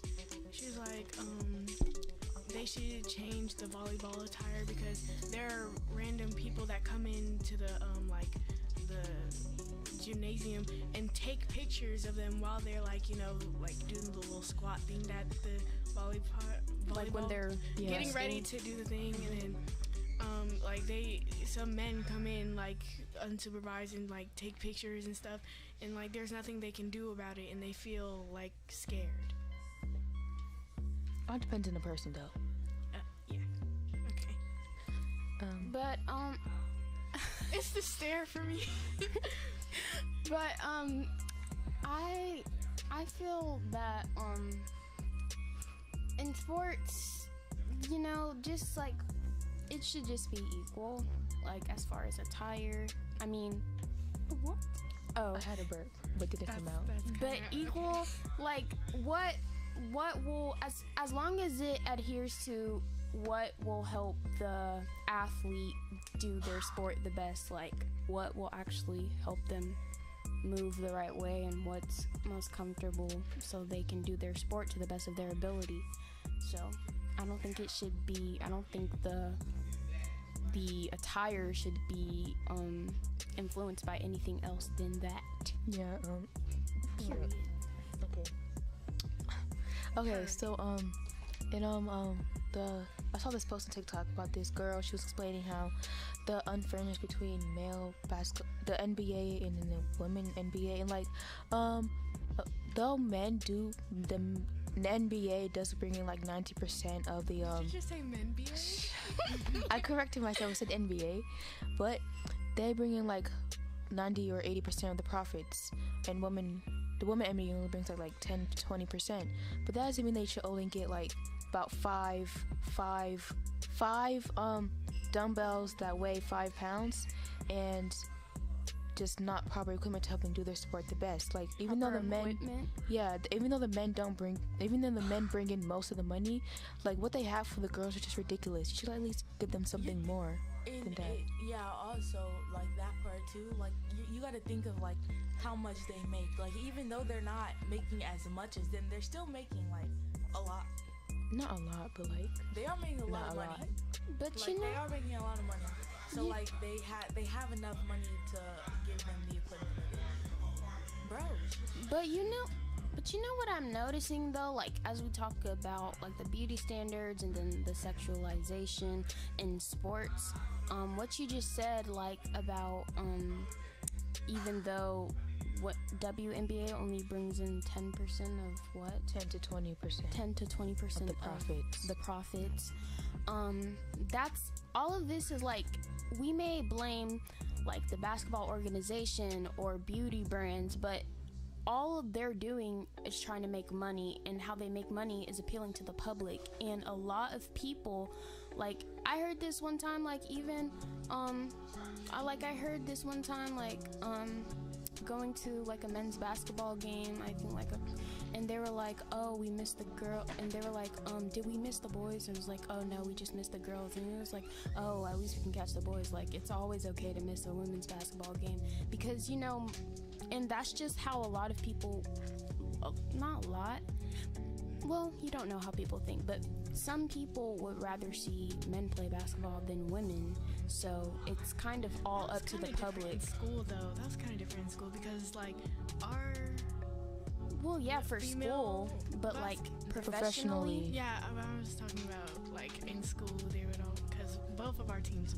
they should change the volleyball attire because there are random people that come into the the gymnasium and take pictures of them while they're like, you know, like doing the little squat thing that the volleyball like when they're getting ready to do the thing, and then like some men come in like unsupervised and like take pictures and stuff, and like there's nothing they can do about it, and they feel like scared. All depends on the person though. Yeah. Okay. But it's the stare for me. but I feel that in sports, you know, just like it should just be equal, like as far as attire. I mean, what? Oh, I had a burp, but didn't come out. But equal, like what will, as long as it adheres to what will help the athlete do their sport the best, like what will actually help them move the right way and what's most comfortable so they can do their sport to the best of their ability. So I don't think it should be, I don't think the attire should be influenced by anything else than that. Yeah. Period. Okay, so I saw this post on TikTok about this girl. She was explaining how the unfairness between the NBA and then the women NBA, and like though men do the NBA does bring in like 90% of the Did you just say men BA? I corrected myself, I said NBA, but they bring in like 90 or 80% of the profits, and the women NBA only brings like 10 to 20%. But that doesn't mean they should only get like about five dumbbells that weigh 5 pounds, and just not proper equipment to help them do their sport the best. Like even though the men, even though the men bring in most of the money, like what they have for the girls is just ridiculous. You should at least give them something more than that. Also like that part too. Like you got to think of like how much they make. Like even though they're not making as much as them, they're still making like a lot. Not a lot, but like they are making a lot of money. But like, you know, they are making a lot of money. So like they have enough money to give them the equipment, bro. But you know what I'm noticing though, like as we talk about like the beauty standards and then the sexualization in sports, what you just said like about even though what WNBA only brings in 10% of what 10 to 20% of the profits. That's all of this is like we may blame like the basketball organization or beauty brands, but all they're doing is trying to make money, and how they make money is appealing to the public. And a lot of people, like I heard this one time, like even I heard this one time like going to like a men's basketball game, I think and they were like, oh, we missed the girl, and they were like, did we miss the boys? And it was like, oh no, we just missed the girls. And it was like, oh, at least we can catch the boys. Like it's always okay to miss a women's basketball game, because and that's just how a lot of people, not a lot, well, you don't know how people think, but some people would rather see men play basketball than women. So it's kind of all up to the public. In school though, that's kind of different in school, because like for school, but like professionally. Yeah, I was talking about like in school they would all, because both of our teams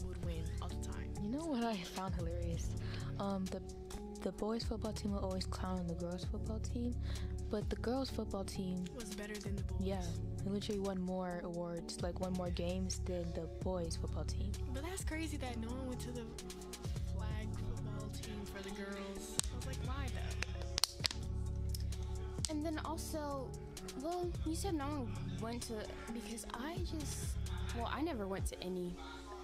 would win all the time. You know what I found hilarious? The boys football team will always clown the girls football team, but the girls football team was better than the boys. Yeah, they literally won more awards, like won more games than the boys football team. But that's crazy that no one went to the flag football team for the girls. I was like, why though? And then also, well, you said no one went to, because I never went to any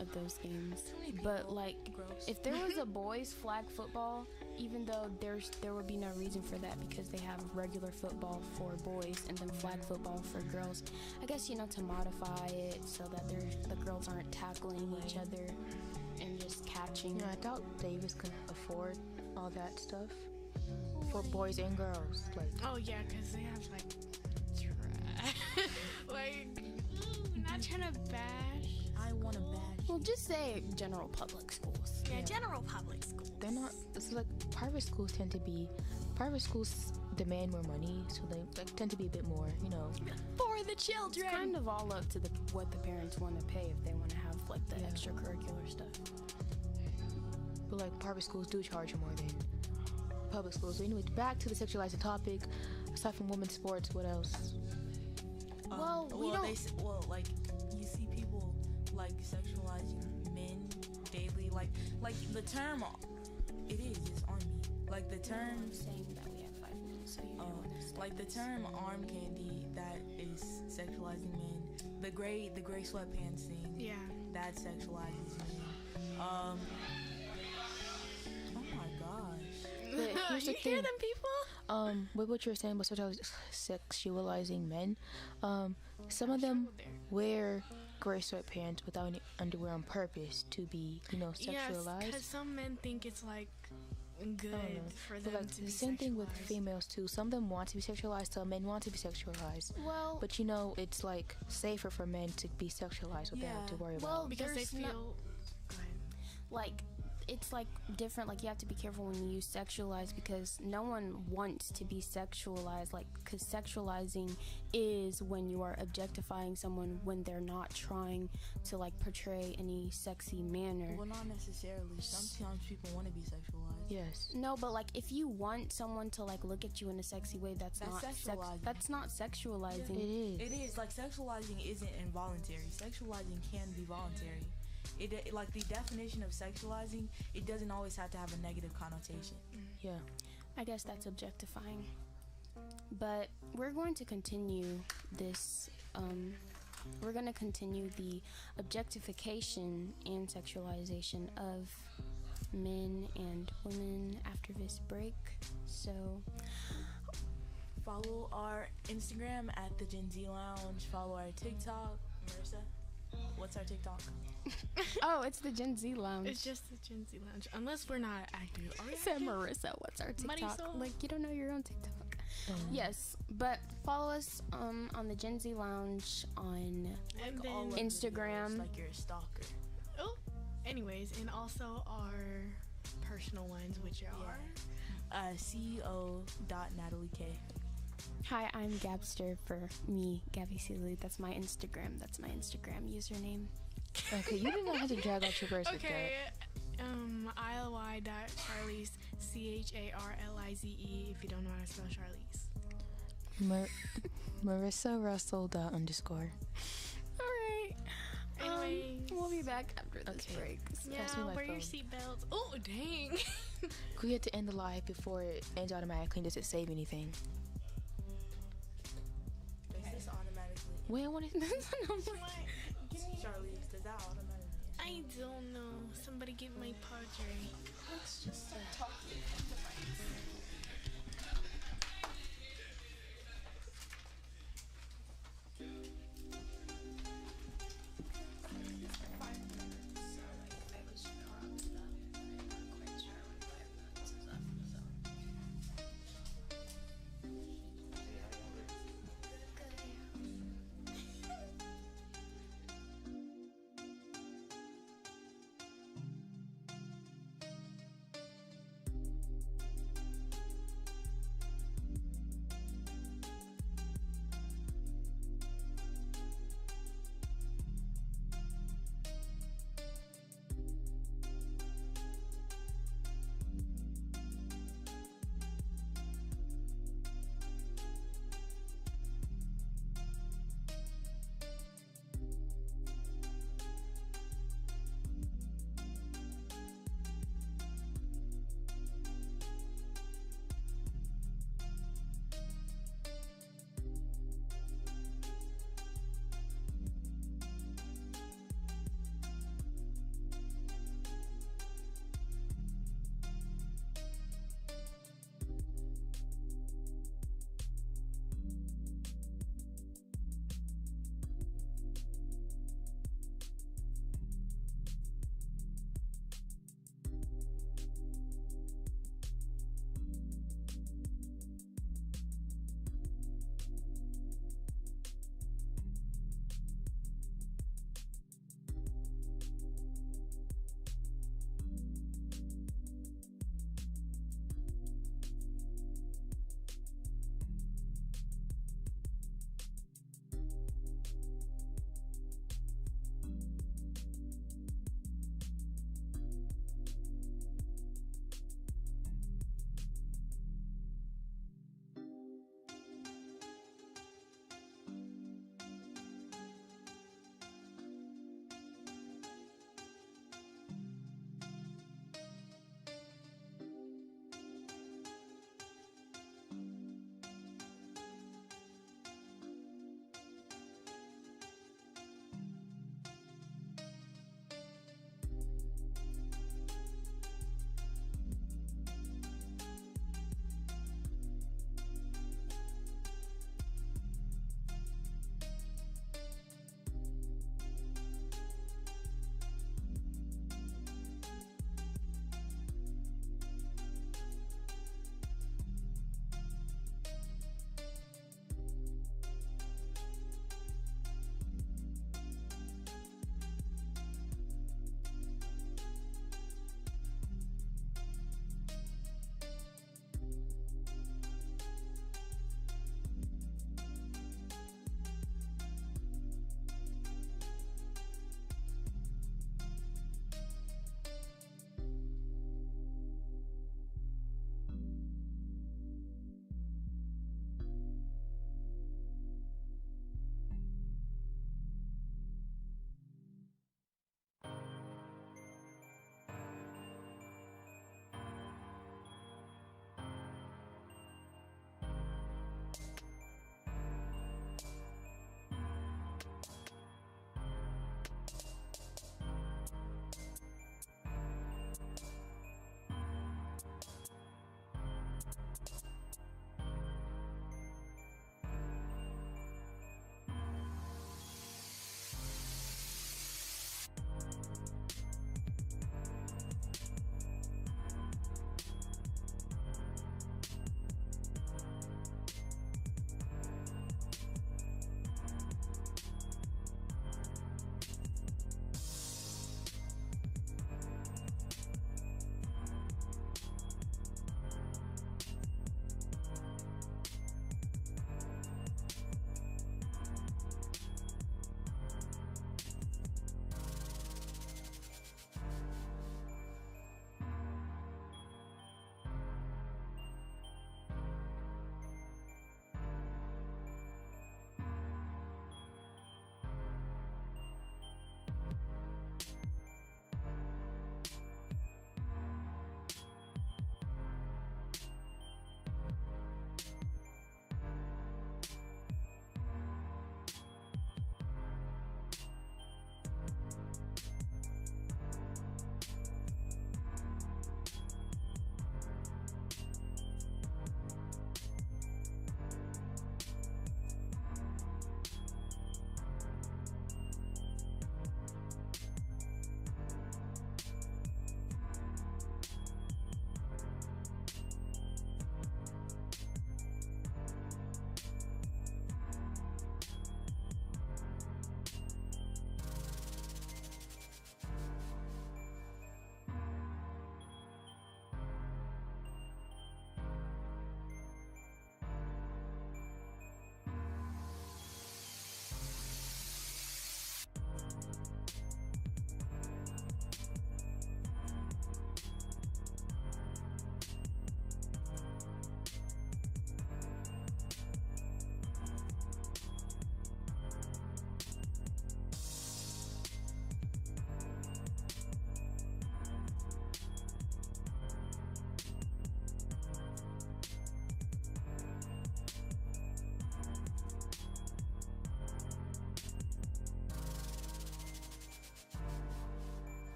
of those games. But like, if there was a boys flag football, even though there would be no reason for that, because they have regular football for boys and then flag football for girls. I guess to modify it so that the girls aren't tackling each other and just catching. I doubt Davis could afford all that stuff for boys and girls. Like, oh yeah, because they have like trash. Like, not trying to bash. I want to bash. Well, just say general public schools. Yeah, general public schools. They're not. It's like private schools demand more money, so they tend to be a bit more, for the children. It's kind of all up to what the parents want to pay if they want to have like the extracurricular stuff. But like private schools do charge more than public schools. So anyway, back to the sexualizing topic. Aside from women's sports, what else? Like you see people like sexualizing men daily. Like the term, it's on me. Like the term. I'm saying that we have 5 minutes, so like the term arm candy, that is sexualizing men. The gray sweatpants thing. Yeah. That sexualizes men. Oh my gosh. But here's the you thing. hear them, people? With what you're saying about sexualizing men, some of them wear gray sweatpants without any underwear on purpose to be, sexualized. Yes, because some men think it's like good for them like, to be the same thing with sexualized. females too. Some of them want to be sexualized, some men want to be sexualized. Well, but it's like safer for men to be sexualized without to worry about. Because they feel. Go ahead. Like, it's like different. Like, you have to be careful when you use sexualized, because no one wants to be sexualized. Like, because sexualizing is when you are objectifying someone when they're not trying to like portray any sexy manner. Well, not necessarily. Sometimes people want to be sexualized. Yes. No, but like if you want someone to like look at you in a sexy way, that's not sexualizing. That's not sexualizing. It is. It is. Like, sexualizing isn't involuntary. Sexualizing can be voluntary. It like the definition of sexualizing, it doesn't always have to have a negative connotation. Yeah. I guess that's objectifying. But we're going to continue this. We're going to continue the objectification and sexualization of men and women after this break. So follow our Instagram at the GenZ Lounge. Follow our TikTok. Marissa, what's our TikTok? oh, it's the GenZ Lounge. It's just the GenZ Lounge. Unless we're not active. Are we I said active? Marissa, what's our TikTok? Marisol? Like, you don't know your own TikTok. Yes, but follow us on the GenZ Lounge on And like all then of Instagram. Videos, like you're a stalker. oh, anyways, and also our personal ones, which are CEO.NatalieK. Hi, I'm Gabster for me, Gabby Seeley. That's my Instagram. That's my Instagram username. Okay, you did not have to drag out your verse okay. ILY.Charlize, CHARLIZE, if you don't know how to spell Charlize. Marissa Russell _. All right. Anyways. We'll be back after this Okay. break. Yeah, Pass me my wear your phone. seatbelts. Oh, dang. We had to end the live before it ends automatically. Does it save anything? Does this automatically? Wait, I want to. Charlize, does that automatically? I don't know. Somebody give my padre. Let's just talk.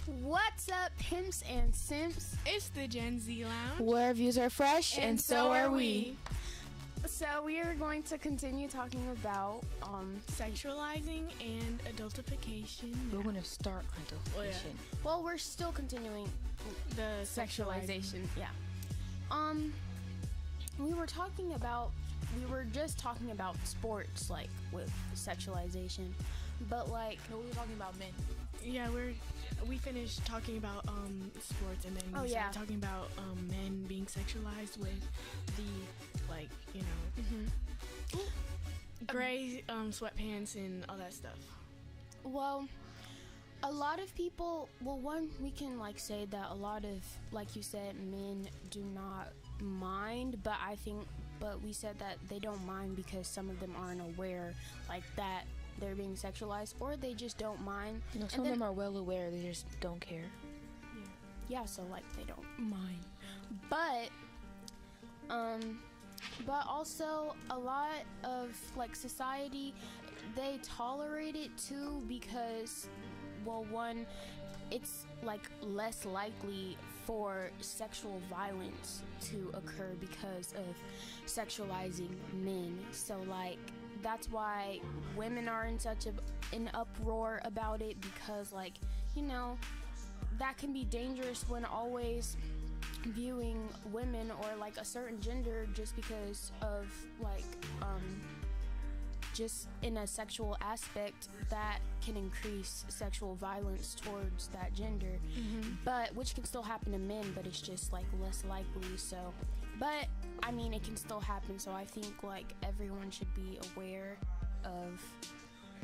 What's up, pimps and simps? It's the Gen Z Lounge. Where views are fresh, and so are we. So we are going to continue talking about Sexualizing and adultification. We're going to start adultification. well, we're still continuing The sexualization. Yeah. We were just talking about sports, like with sexualization, but like No, we were talking about men. Yeah, we finished talking about sports, and then we started talking about men being sexualized with the, like, you know, gray sweatpants and all that stuff. Well, a lot of people, one, we can like say that a lot of, like you said, men do not mind, but we said that they don't mind because some of them aren't aware like that they're being sexualized, or they just don't mind. No, some of them are well aware, they just don't care. Yeah, so like they don't mind. But also a lot of like society, they tolerate it too because, well, one, it's like less likely for sexual violence to occur because of sexualizing men. So like that's why women are in such an uproar about it, because like, you know, that can be dangerous when always viewing women or like a certain gender just because of like just in a sexual aspect that can increase sexual violence towards that gender, but which can still happen to men, but it's just like less likely. So, but I mean, it can still happen. So I think like everyone should be aware of,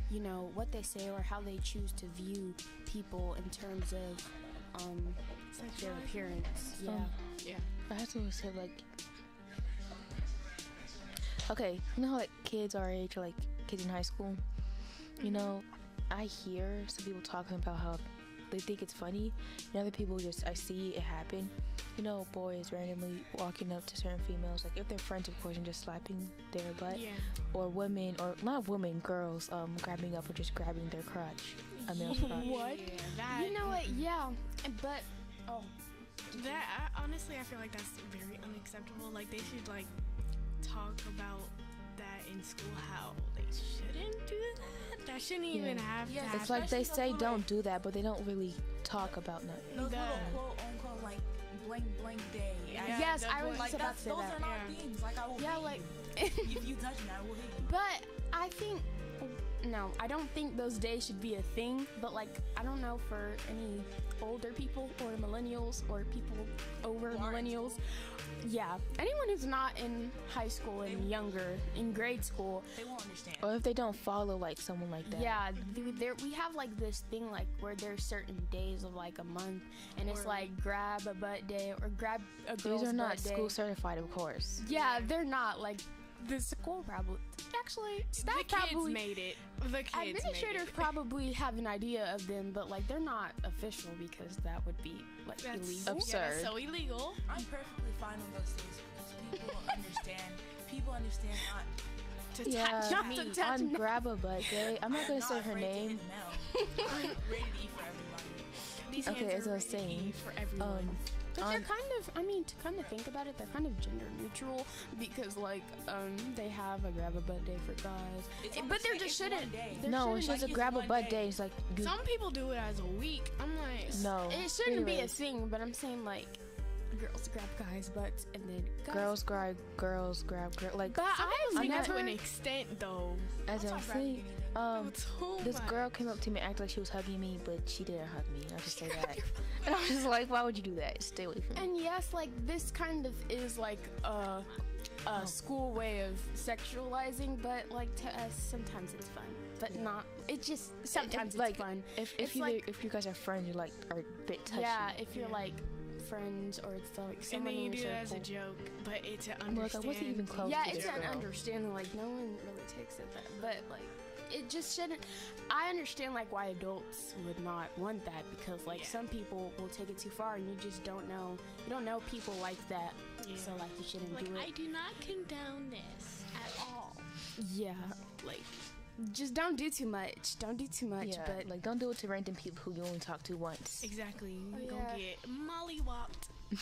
you know, what they say or how they choose to view people in terms of their appearance. Yeah. I have to say, like, okay, you know how like kids our age, or like kids in high school, you know, I hear some people talking about how they think it's funny, and other people just, I see it happen. You know, boys randomly walking up to certain females, like if they're friends, of course, and just slapping their butt. Yeah. Or women, or not women, girls, grabbing up or just grabbing their crotch, a male's crotch. What? Yeah, that, You know what? Yeah, but honestly, I feel like that's very unacceptable. Like, they should like talk about that in school, how they shouldn't do that. That shouldn't even have to happen. It's like they say don't do that, but they don't really talk about nothing. Those little quote unquote like blank blank day. yes, I was Like just about to say those that. are not things. Like I will Yeah, hit like you. If you touch me, I will hit you. but I think, no, I don't think those days should be a thing, but like, I don't know, for any older people or millennials or people over millennials, yeah, anyone who's not in high school and younger, in grade school, They won't understand. Or if they don't follow like someone like that. yeah, we have like this thing like where there's certain days of like a month, and it's like grab a butt day or grab a girl's These are not butt day. school certified, of course. Yeah, they're not. Like, the school probably, actually, staff The kids probably made it. The kids administrators made it. probably have an idea of them, but like they're not official because that would be like That's illegal. absurd. Yeah, that's so illegal. I'm perfectly fine with those days because people understand. People understand not. To Yeah, touch me. to touch on me. Grab a Butt Day, I'm not gonna say her afraid to name. hit the mail. I'm ready to eat for everybody. These Okay, hands as I are was ready saying, for everyone. But they're kind of, I mean, to kind of think about it, they're kind of gender neutral because like they have a grab a butt day for guys, It's on but the there same- just it's one shouldn't. day. there No, shouldn't it's be- just a it's Grab a one Butt day. Day. It's like you, Some people do it as a week. I'm like, no. It shouldn't be a Anyways, thing, but I'm saying like girls grab guys' butts and then guys. girls grab girls. Like But some I've people take it to never. an extent though. as That's I'm not saying, grabbing Too this much. girl came up to me, acted like she was hugging me, but she didn't hug me. I'll just say that. And I was just like, why would you do that? Stay away from me. And yes, like this kind of is like a school way of sexualizing, but like to us sometimes it's fun, but not. It just sometimes like, it's fun. If It's you like- if you guys are friends, you like are a bit touchy. Yeah, if you're like friends or it's like And someone then you in do your it as a circle. joke, but it's an I'm like, I understand. wasn't even close Yeah, to it's this an girl. understanding. Like no one really takes it that, but like it just shouldn't. I understand like why adults would not want that because like Yeah. some people will take it too far and you just don't know. You don't know people like that, Yeah. so like you shouldn't Like, do it. I do not condone this at all. Yeah, like just don't do too much. Don't do too much. Yeah, But like don't do it to random people who you only talk to once. Exactly. You're yeah. gonna get mollywopped.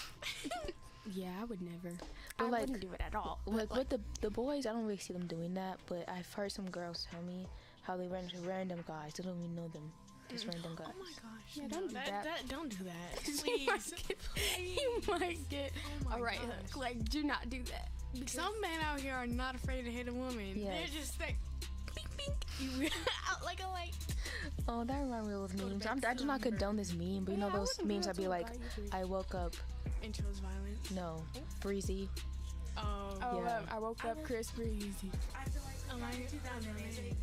yeah, I would never. But, I like, wouldn't do it at all. Like with the boys, I don't really see them doing that. But I've heard some girls tell me how they run into random guys. They don't even know them. Just random guys. Oh my gosh. Yeah, don't do that. Don't do that. You might Please. get. You might get. Oh my All right, gosh. like do not do that. Some men out here are not afraid to hit a woman. Yes. They're just like, bink, bink. You out like a light. Oh, that reminds me of Go to memes. bed I do not soon, condone this meme, but you know Yeah, I those wouldn't do memes that I'd be to a like, guy either. I woke up, And chose violence. no, breezy. Oh. Oh, Yeah. I woke up Chris Breezy. I feel like Oh my you God. amazing.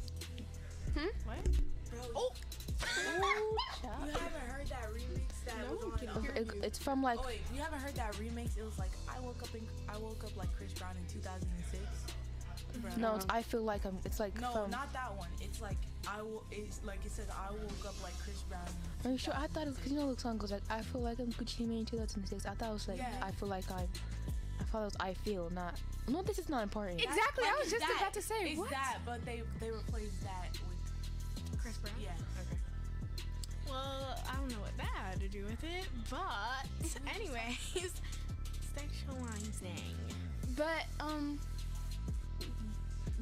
What? Bro, Oh. you haven't heard that remix that was on It's from like, Oh wait, you haven't heard that remix? It was like I woke up like Chris Brown in 2006. Bro. no, it's, I feel like it's like No, from. not that one. It's like it's like it says I woke up like Chris Brown. Are you sure? I thought it was, cause you know the song goes like, I feel like I'm Gucci Mane in 2006. I thought it was like, Yeah. I feel like I thought it was I feel, not. No, this is not important. Exactly, I was just that. about to say, It's what? that, but they replaced that with Chris Brown? yeah. Okay. Well, I don't know what that had to do with it, but anyways, sexualizing. But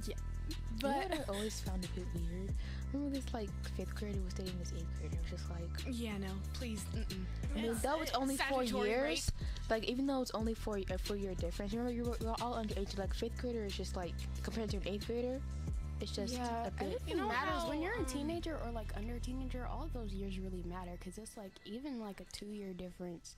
yeah. But you But know what I always found a bit weird? Remember this like 5th grader was dating this 8th grader? It was just like, Yeah, no, please. I mean, that was only 4 Statutory years. Like, even though it's only a 4-year difference, remember you're all underage. Like 5th grader is just like compared to an 8th grader, it's just yeah, a bit. everything You know matters how, when you're a teenager or like under a teenager. All of those years really matter because it's like even like a 2-year difference.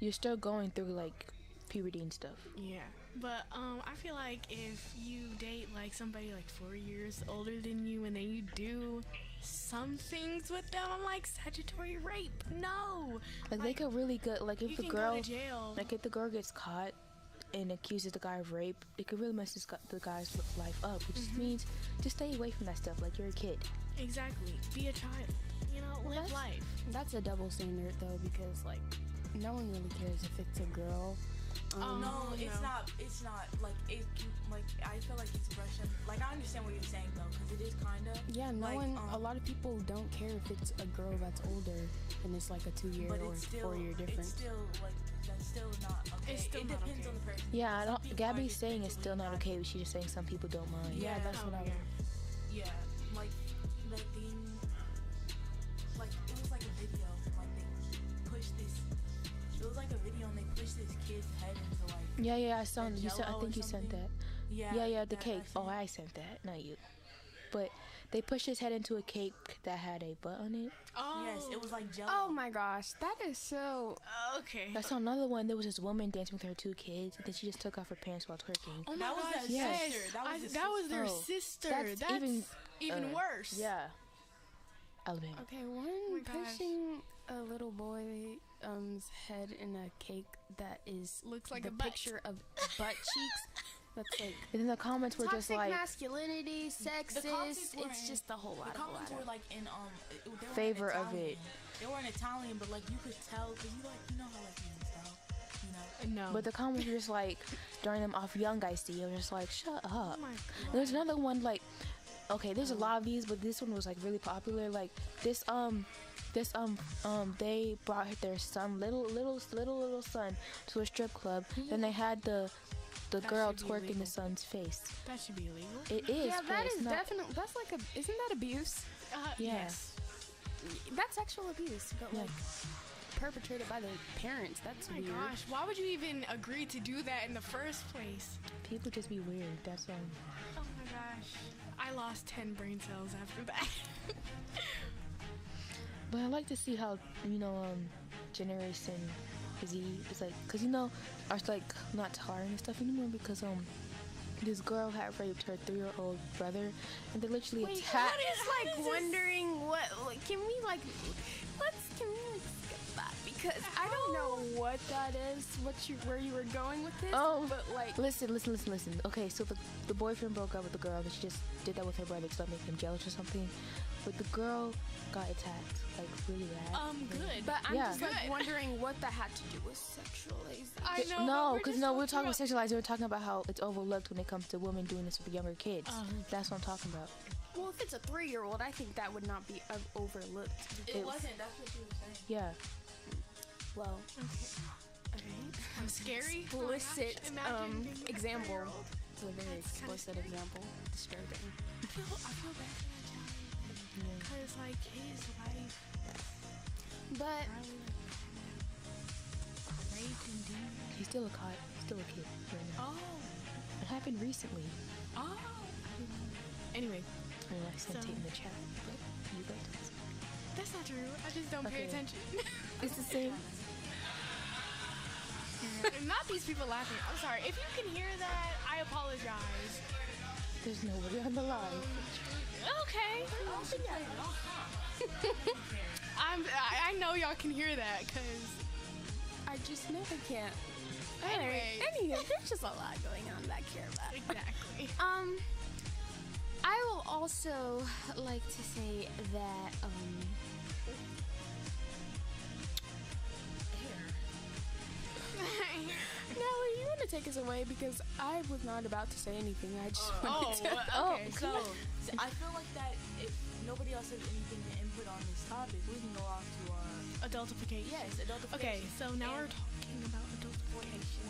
You're still going through like puberty and stuff. Yeah, but I feel like if you date like somebody like 4 years older than you, and then you do some things with them, I'm like statutory rape. No, Like they could really good. Like you if the can girl, go to jail. like if the girl gets caught and accuses the guy of rape, it could really mess the guy's life up. Which just means just stay away from that stuff. Like you're a kid. Exactly. Be a child. You know, live that's- life. That's a double standard though because like no one really cares if it's a girl. No, it's no. not. It's not like it. Like I feel like it's Russian. Like I understand what you're saying though, because it is kind of. Yeah, no like, one. A lot of people don't care if it's a girl that's older and it's like a 2-year But or it's still. 4-year difference. It's still like that's still not okay. It's still it not depends okay. on the person. Yeah, I Some don't. people Gabby's just saying it's still not mentally okay, but she's just saying some people don't mind. Yeah, that's what I. Yeah, like the thing. Like it was like a video. Like they pushed this. It was like a video and they pushed this kid's head into like. Yeah, I saw. The You sent. I Jell-O think or you sent something? that. Yeah, the cake. Oh, I sent that, not you. But they pushed his head into a cake that had a butt on it. Oh. Yes, it was like Jell-O. Oh my gosh, that is so. Okay. I saw another one. There was this woman dancing with her 2 kids, and then she just took off her pants while twerking. Oh my That was gosh, their yes. sister. That was his that was their sister. sister. That's That's even uh, worse. Yeah. Alabama. Okay, Oh one my gosh. pushing a little boy's head in a cake that is Looks like the a butt. picture of butt cheeks. That's like And then the comments were just toxic like masculinity, comments sexist. were It's just a whole The lot. comments were like in they were in Favor of Italian. it. They were in Italian, but like you could tell because you know how like you can tell, you know. No. But the comments were just like during them off young guys see. It was just like shut up. oh my There's another one like okay, there's a lot of these, but this one was like really popular. Like this they brought their son, little son, to a strip club. Then they had the That girl should be twerk in illegal. the son's face. That should be illegal. It is. Yeah, but that it's is not, definitely. That's like a. Isn't that abuse? Yeah. Yes. That's sexual abuse, but Yeah. like perpetrated by the parents. That's Oh my weird. gosh, why would you even agree to do that in the first place? People just be weird. That's all. Oh my gosh. I lost 10 brain cells after that. But I like to see how Generation Z is like, cause are like not tiring and stuff anymore because this girl had raped her 3-year-old brother, and they literally Wait, attacked. what is like wondering what? Like, can we like skip that Because I don't know what that is, where you were going with this. Oh, but like, listen. Okay, so the boyfriend broke up with the girl, and she just did that with her brother to like make him jealous or something. But the girl got attacked, like really bad. Good. But I'm just like Good. wondering what that had to do with sexualization. I know. No, because we're talking about sexualizing. We're talking about how it's overlooked when it comes to women doing this with younger kids. That's what I'm talking about. Well, if it's a 3-year-old, I think that would not be overlooked. It wasn't. That's what she was saying. Yeah. Well, I'm scary. Explicit Imagine being a example. 3-year-old. It's a very explicit example. Disturbing. I feel bad for that child. Because, like, his life But probably raped and demon. He's still a kid. He's still a kid right now. Oh. It happened recently. Oh. Anyway, I mean, I sent it in the chat, but you guys. that's not true. I just don't pay Okay. attention. It's the same. Not these people laughing. I'm sorry. If you can hear that, I apologize. There's nobody on the line. Okay. I know y'all can hear that because I just know I can't. Anyway. Anyway, there's just a lot going on back here. But exactly. I will also like to say that Natalie, you want to take us away because I was not about to say anything. I just wanted to. Okay, so I feel like that if nobody else has anything to input on this topic, we can go off to Adultification. yes, adultification. Okay, so now we're talking about adultification.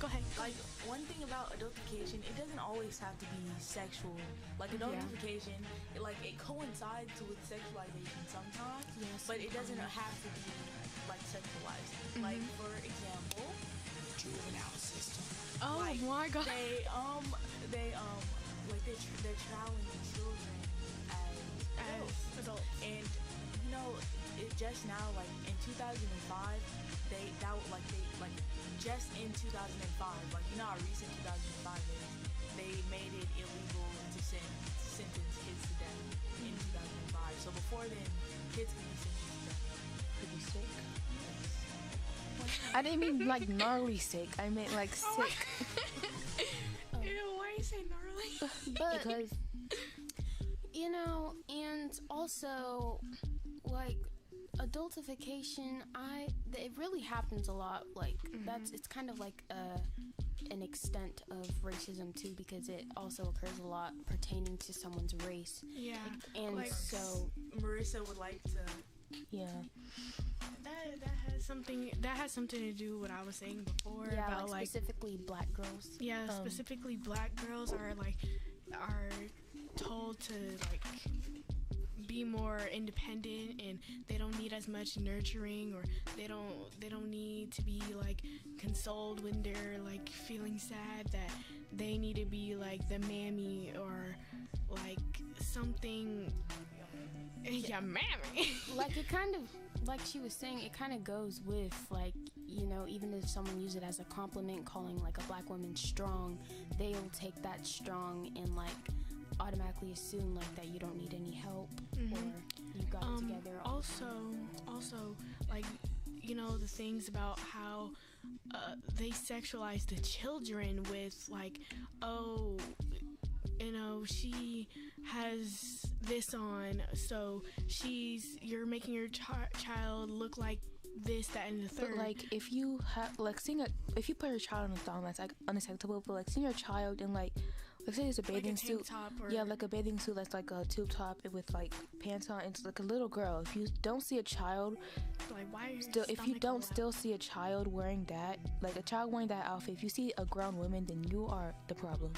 Go ahead. Like, one thing about adultification, it doesn't always have to be sexual. Like, adultification, it coincides with sexualization sometimes, but it doesn't have to be, like, sexualized. Like, for example, juvenile system. Oh Like, my god. They're troweling children as adults. And, you know, it just now, like, in 2005, just in 2005, like, you know how recent 2005 is, they made it illegal to sentence kids to death in 2005. So before then, kids could be sentenced to death. Pretty sick. I didn't mean like gnarly sick. I meant like sick. Ew, why do you say gnarly? But Because you know, and also like adultification, it really happens a lot. Like it's kind of like an extent of racism too, because it also occurs a lot pertaining to someone's race. Yeah. And Like, so Marissa would like to. yeah. That has something to do with what I was saying before yeah, about like specifically black girls. yeah, specifically black girls are told to like be more independent and they don't need as much nurturing, or they don't need to be like consoled when they're like feeling sad, that they need to be like the mammy or like something. Yeah, mammy. Like it kind of, like she was saying, it kind of goes with like, you know, even if someone uses it as a compliment, calling like a black woman strong, they'll take that strong and like automatically assume like that you don't need any help or you got it together. Also, like, you know, the things about how they sexualize the children with like, oh, you know, she has this on, so you're making your child look like this, that, and the third. But like, if you have like if you put your child in a thong, that's like unacceptable. But like, seeing your child in like say it's a bathing like a tank suit, top or like a bathing suit that's like a tube top with like pants on. It's like a little girl. If you don't see a child, like, why are you still, if you don't still see a child wearing that, like a child wearing that outfit, if you see a grown woman, then you are the problem,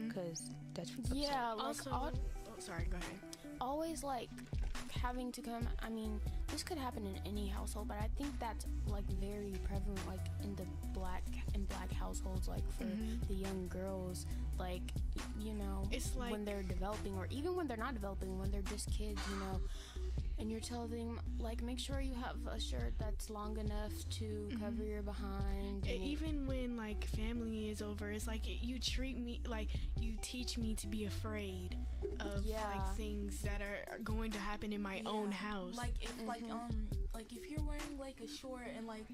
because that's yeah, like also. Sorry, go ahead. Always like having to come. I mean, this could happen in any household, but I think that's like very prevalent, like in black households, like for the young girls, like, you know, it's like when they're developing, or even when they're not developing, when they're just kids, you know, and you're telling them like, make sure you have a shirt that's long enough to cover your behind. Even when like family is over, it's like you treat me like, you teach me to be afraid of like things that are going to happen in my own house. Like if like if you're wearing like a short and like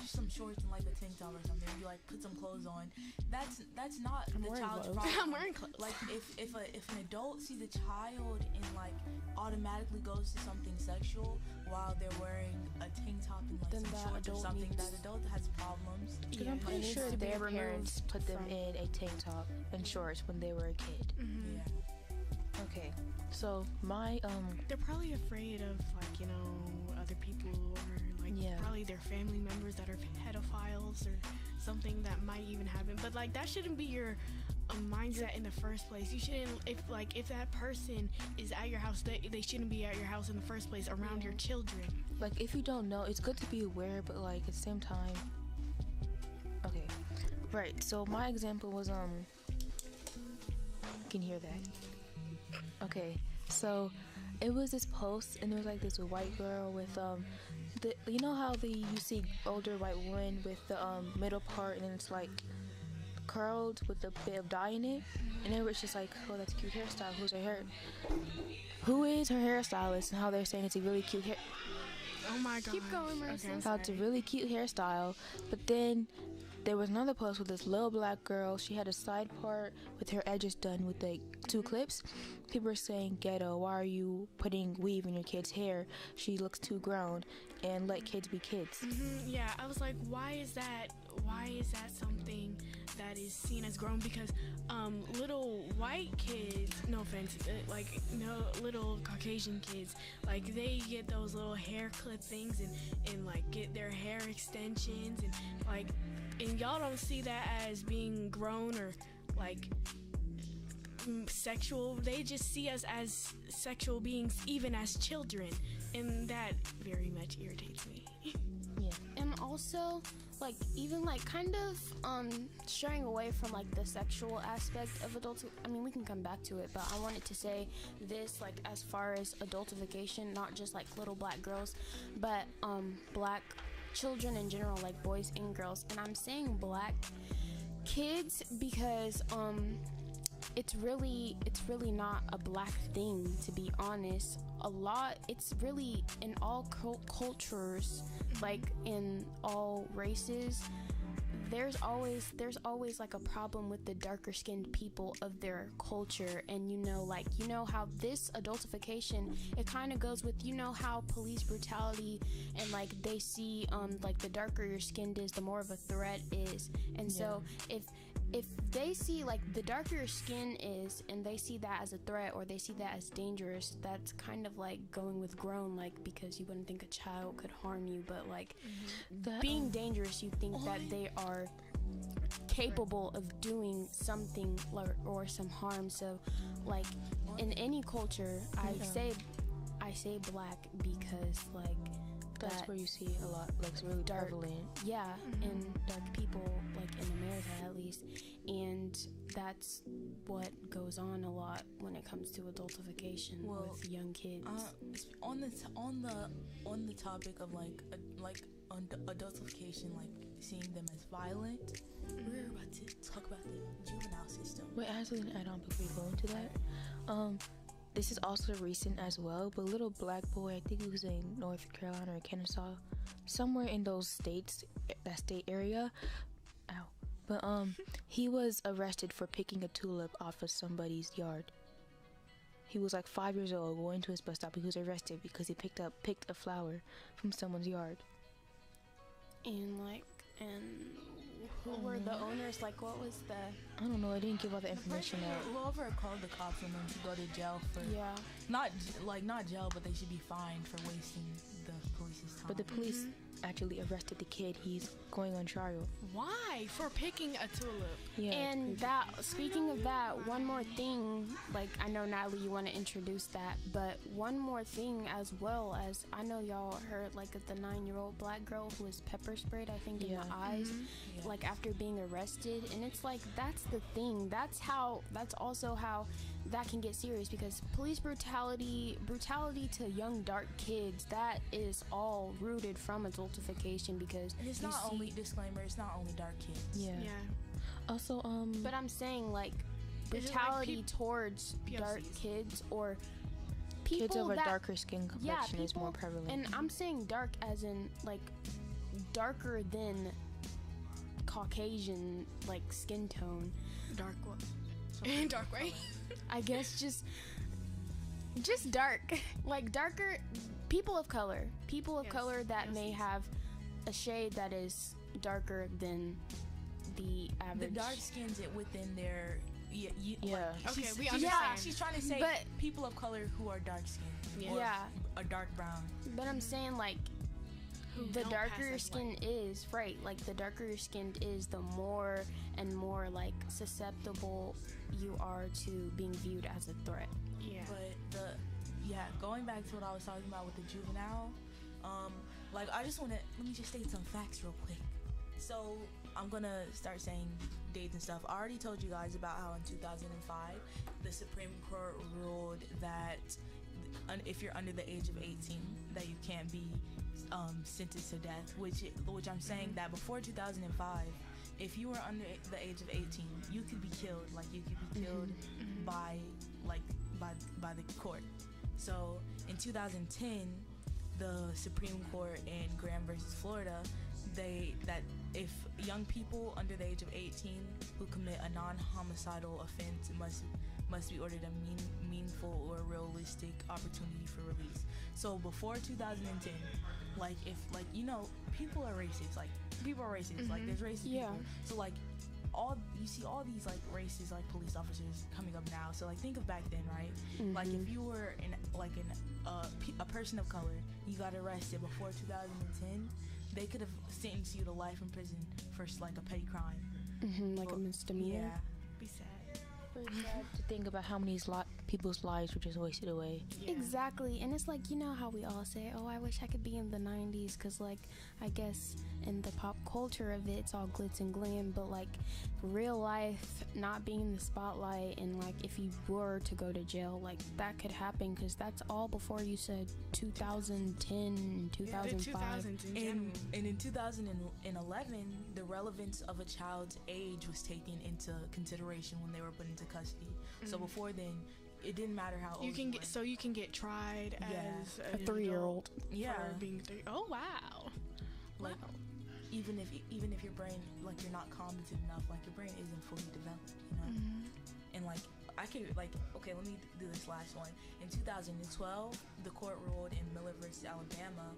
some shorts and like a tank top or something, you like put some clothes on. That's not the child's problem. I'm wearing clothes. Like if an adult sees a child and like automatically goes to something sexual while they're wearing a tank top and like then some shorts or something, that adult has problems. Because I'm pretty sure their parents put them in a tank top and shorts when they were a kid. Mm-hmm. Yeah. Okay, so my they're probably afraid of like, you know, other people or like probably their family members that are pedophiles or something that might even happen. But like that shouldn't be your mindset in the first place. You shouldn't, if that person is at your house, they shouldn't be at your house in the first place around your children. Like if you don't know, it's good to be aware, but like at the same time, okay, right. So my example was you can hear that. Okay, so it was this post, and there was like this white girl with you know how you see older white women with the middle part, and then it's like curled with a bit of dye in it, and it was just like, oh, that's a cute hairstyle. Who is her hairstylist, and how they're saying it's a really cute hair. Oh my god. Keep going, Marissa. Okay, how it's a really cute hairstyle. But then there was another post with this little black girl. She had a side part with her edges done with like 2 clips. People were saying, ghetto, why are you putting weave in your kid's hair? She looks too grown, and let kids be kids. Yeah, I was like, why is that something that is seen as grown? Because little white kids, no offense, little Caucasian kids, like they get those little hair clip things and like get their hair extensions and like, and y'all don't see that as being grown or like sexual. They just see us as sexual beings even as children, and that very much irritates me. Yeah. And also, like, even like kind of straying away from like the sexual aspect of adults. I mean, we can come back to it, but I wanted to say this, like, as far as adultification, not just like little black girls, but black children in general, like boys and girls. And I'm saying black kids because it's really not a black thing, to be honest. It's really in all cultures, like in all races, there's always like a problem with the darker skinned people of their culture. And you know how this adultification, it kind of goes with, you know how police brutality, and like they see like the darker your skin is, the more of a threat is. And so if they see like the darker your skin is and they see that as a threat, or they see that as dangerous, that's kind of like going with grown, like, because you wouldn't think a child could harm you, but like being dangerous, you think that they are capable of doing something or some harm. So like in any culture, I say black because like that's where you see a lot, like, it's really dark, prevalent. Yeah, and dark people, like in America at least, and that's what goes on a lot when it comes to adultification with young kids. On the topic of adultification, like seeing them as violent, we're about to talk about the juvenile system. Wait, I have something to add on before we go into that. This is also recent as well, but a little black boy, I think he was in North Carolina or Kennesaw, somewhere in those states, that state area. Ow. But he was arrested for picking a tulip off of somebody's yard. He was like 5 years old, going to his bus stop. He was arrested because he picked a flower from someone's yard. And who were the owners? Like, what was the... I don't know. I didn't give all the information out. Whoever called the cops on them should go to jail for... Yeah. Not jail, but they should be fined for wasting the police's time. But the police actually arrested the kid. He's going on trial. Why? For picking a tulip? Yeah. And that, speaking of that, one more thing, like, I know, Natalie, you want to introduce that, but one more thing as well, as I know y'all heard, like, of the 9-year-old black girl who was pepper sprayed, I think, in the eyes, like, after being arrested. And it's like, that's the thing. That's also how that can get serious, because police brutality to young dark kids, that is all rooted from adultification. Because and it's not only dark kids. Yeah. Also, but I'm saying, like, brutality towards dark kids or kids of a that, darker skin complexion is more prevalent. And I'm saying dark as in like darker than Caucasian like skin tone. Dark what? Dark way. I guess just dark. Like darker people of color that may have a shade that is darker than the average. The dark skins it within their Yeah. Like, okay, we understand. She's trying to say But- people of color who are dark skinned. Yeah. A dark brown. But I'm saying like Who the don't darker pass your as skin white. is, right? Like the darker your skin is, the more and more like susceptible you are to being viewed as a threat. Yeah. But going back to what I was talking about with the juvenile, like I just want to let me just state some facts real quick. So I'm gonna start saying dates and stuff. I already told you guys about how in 2005 the Supreme Court ruled that if you're under the age of 18 that you can't be sentenced to death, which I'm saying that before 2005 if you were under the age of 18 you could be killed, like you could be killed by the court. So in 2010 the Supreme Court in Graham versus Florida, that if young people under the age of 18 who commit a non-homicidal offense must be ordered a meaningful or realistic opportunity for release. So before 2010, like if like people are racist, like there's racist people. So like you see all these like racist like police officers coming up now. So like think of back then, right? Like if you were a person of color, you got arrested before 2010, they could have sentenced you to life in prison for like a petty crime. Like a misdemeanor. Yeah. Be sad. It's sad to think about how many people's lives were just wasted away. Yeah. Exactly. And it's like, you know how we all say, oh, I wish I could be in the 90s, because like I guess in the pop culture of it, it's all glitz and glam, but like real life, not being in the spotlight, and like if you were to go to jail, like that could happen, because that's all before you said 2010, 2005. And in 2011, the relevance of a child's age was taken into consideration when they were put into custody. So before then, it didn't matter how old you can get tried as A 3-year-old. Yeah. for being 3. Oh wow. Like even if your brain, like you're not competent enough, like your brain isn't fully developed, And like I could okay, let me do this last one. In 2012, the court ruled in Miller versus Alabama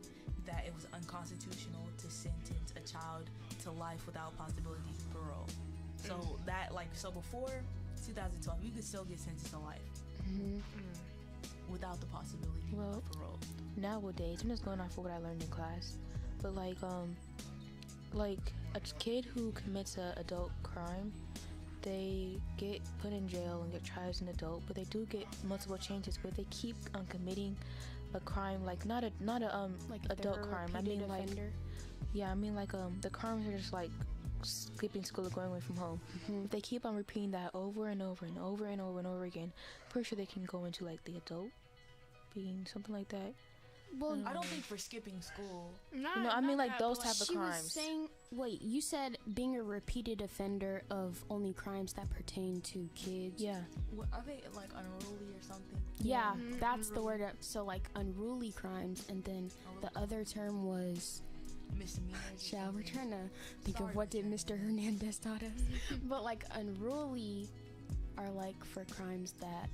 that it was unconstitutional to sentence a child to life without possibility of parole. So so before 2012, you could still get sentenced to life without the possibility of parole. Nowadays, I'm just going off of what I learned in class, but like a kid who commits an adult crime, they get put in jail and get tried as an adult, but they do get multiple changes, but they keep on committing a crime, like not a Like adult crime. I mean offender. the crimes are just like skipping school or going away from home. If they keep on repeating that over and over and over and over and over again, pretty sure they can go into like the adult being something like that. Well, I don't think for skipping school. I mean like those type of she was crimes. saying, wait, you said being a repeated offender of only crimes that pertain to kids. Yeah. What, are they like unruly or something? Yeah, that's the word. So like unruly crimes, and then the other term was. Misdemeanors. Shall we're trying to think of what did Mr. Hernandez taught us, but like unruly are like for crimes that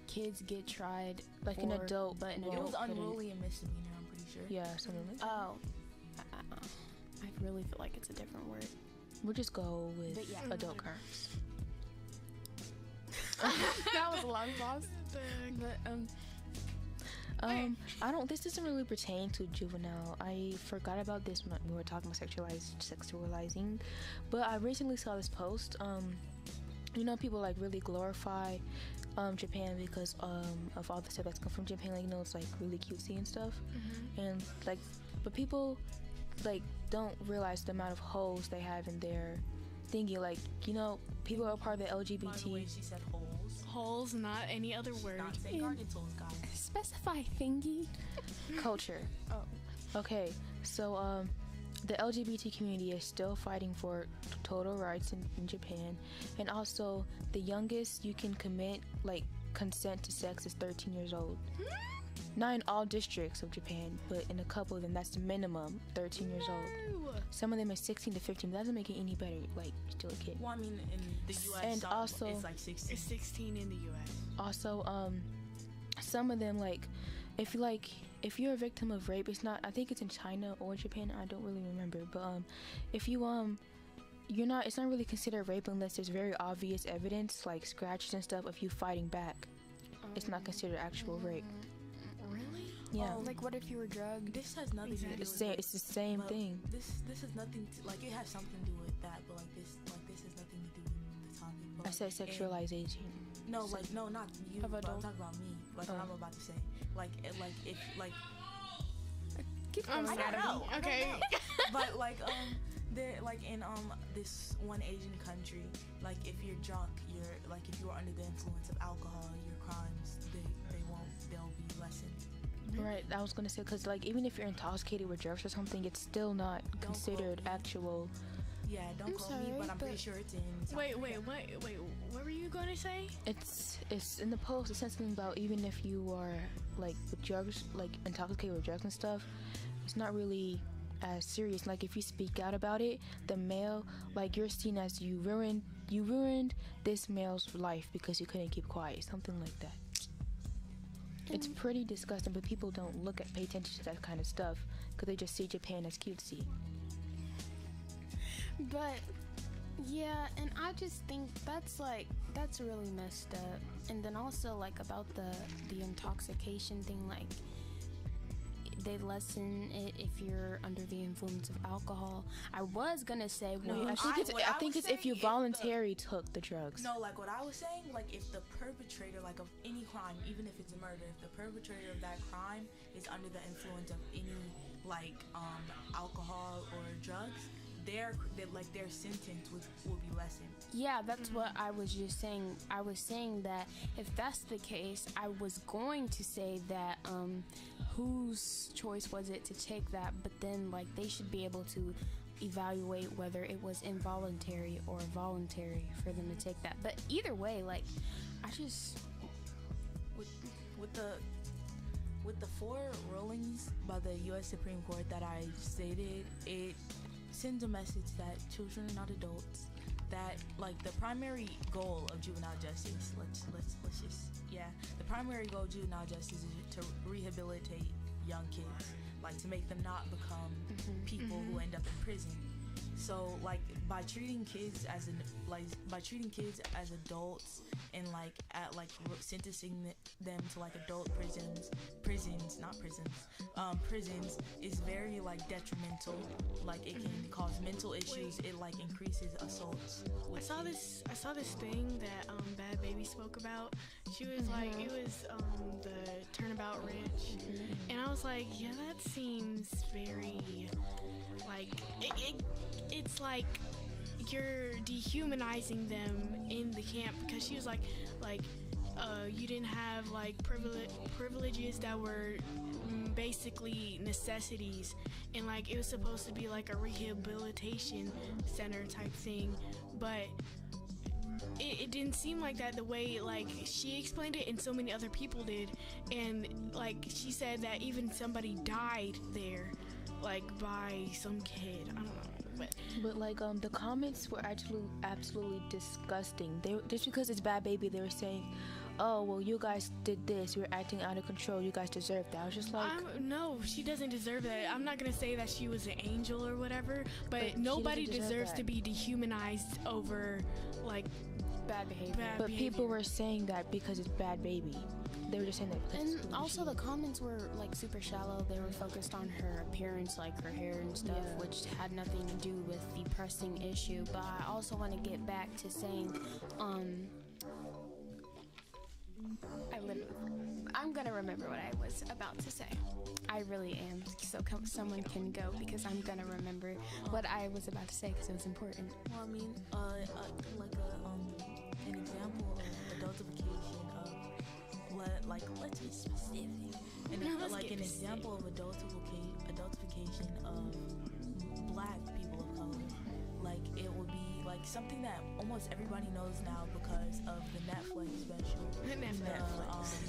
kids get tried Like an adult, but an It adult was couldn't. unruly and misdemeanor, I'm pretty sure. Yeah, something like that. Oh, I really feel like it's a different word. We'll just go with But yeah. adult crimes. That was a long pause. But This doesn't really pertain to juvenile. I forgot about this when we were talking about sexualizing, but I recently saw this post. People like really glorify Japan because of all the stuff that's come from Japan. Like, it's like really cutesy and stuff, and like, but people like don't realize the amount of holes they have in their thingy. Like, people are part of the LGBT. By the way, she said holes. Holes, not any other word. Not saying garden tools, guys. specify thingy. Culture. Oh. Okay, so the LGBT community is still fighting for total rights in Japan, and also the youngest you can consent to sex is 13 years old. not in all districts of Japan, but in a couple of them, that's the minimum 13 years old. Some of them are 16 to 15. That doesn't make it any better. Like, still a kid. Well, I mean, in the U.S. And also, it's like 16. It's 16 in the U.S. Also, some of them, like, if you're a victim of rape, it's not. I think it's in China or Japan. I don't really remember. But if you you're not. It's not really considered rape unless there's very obvious evidence, like scratches and stuff, of you fighting back. It's not considered actual rape. Really? Yeah. Like, what if you were drugged? This has nothing to do with It's the same thing. This has nothing to, like, it has something to do with that, but this has nothing to do with the topic. But I said sexualization. No, like, no, not you. Of But I'm adult? talking about me. Like, what I'm about to say. Like, if like. Keep I'm going. I don't know. Okay. But like there, like, in this one Asian country, like, if you're drunk, you're like, if you're under the influence of alcohol, your crimes they'll be lessened. Right. I was gonna say, because like even if you're intoxicated with drugs or something, it's still not considered actual. Yeah, don't quote me, but I'm pretty sure it's in. Wait, what were you going to say? It's in the post. It says something about even if you are like with drugs, like intoxicated with drugs and stuff, it's not really as serious. Like if you speak out about it, the male, like you're seen as you ruined this male's life because you couldn't keep quiet, something like that. It's pretty disgusting, but people don't pay attention to that kind of stuff because they just see Japan as cutesy. But yeah, and I just think that's really messed up. And then also, like, about the intoxication thing, like, they lessen it if you're under the influence of alcohol. I was gonna say, well, No, I think it's if you voluntarily took the drugs. No, like what I was saying, like if the perpetrator, like of any crime, even if it's a murder, if the perpetrator of that crime is under the influence of any like alcohol or drugs, their sentence will be lessened. yeah, that's what I was just saying. I was saying that if that's the case, I was going to say that whose choice was it to take that, but then like they should be able to evaluate whether it was involuntary or voluntary for them to take that. But either way, like, I just with the 4 rulings by the U.S. Supreme Court that I stated, it sends a message that children are not adults. That like the primary goal of juvenile justice, let's just the primary goal of juvenile justice is to rehabilitate young kids, like to make them not become people who end up in prison. So like by treating kids as adults and like sentencing them to like adult prisons is very like detrimental. Like it can cause mental issues. It like increases assaults. I saw this thing that Bad Baby spoke about. She was like, it was the Turnabout Ranch, and I was like, yeah, that seems very like it's like you're dehumanizing them in the camp, because she was like you didn't have like privileges that were basically necessities, and like it was supposed to be like a rehabilitation center type thing, but it didn't seem like that the way like she explained it and so many other people did. And like she said that even somebody died there, like by some kid. I don't know. But like the comments were actually absolutely disgusting. They just because it's Bad Baby, they were saying, oh well, you guys did this, you're acting out of control, you guys deserve that. I was just like, no, she doesn't deserve that. I'm not gonna say that she was an angel or whatever, but nobody deserves to be dehumanized over like bad behavior. But people were saying that because it's Bad Baby. They were just saying that. And also the comments were like super shallow. They were focused on her appearance, like her hair and stuff, which had nothing to do with the pressing issue. But I also want to get back to saying, I'm gonna remember what I was about to say. I really am. So someone can go, because I'm gonna remember what I was about to say because it was important. Well, I mean, an example of adultification of, let's be specific. An example of adultification of Black people of color. Like it would be like something that almost everybody knows now because of the Netflix special. Netflix.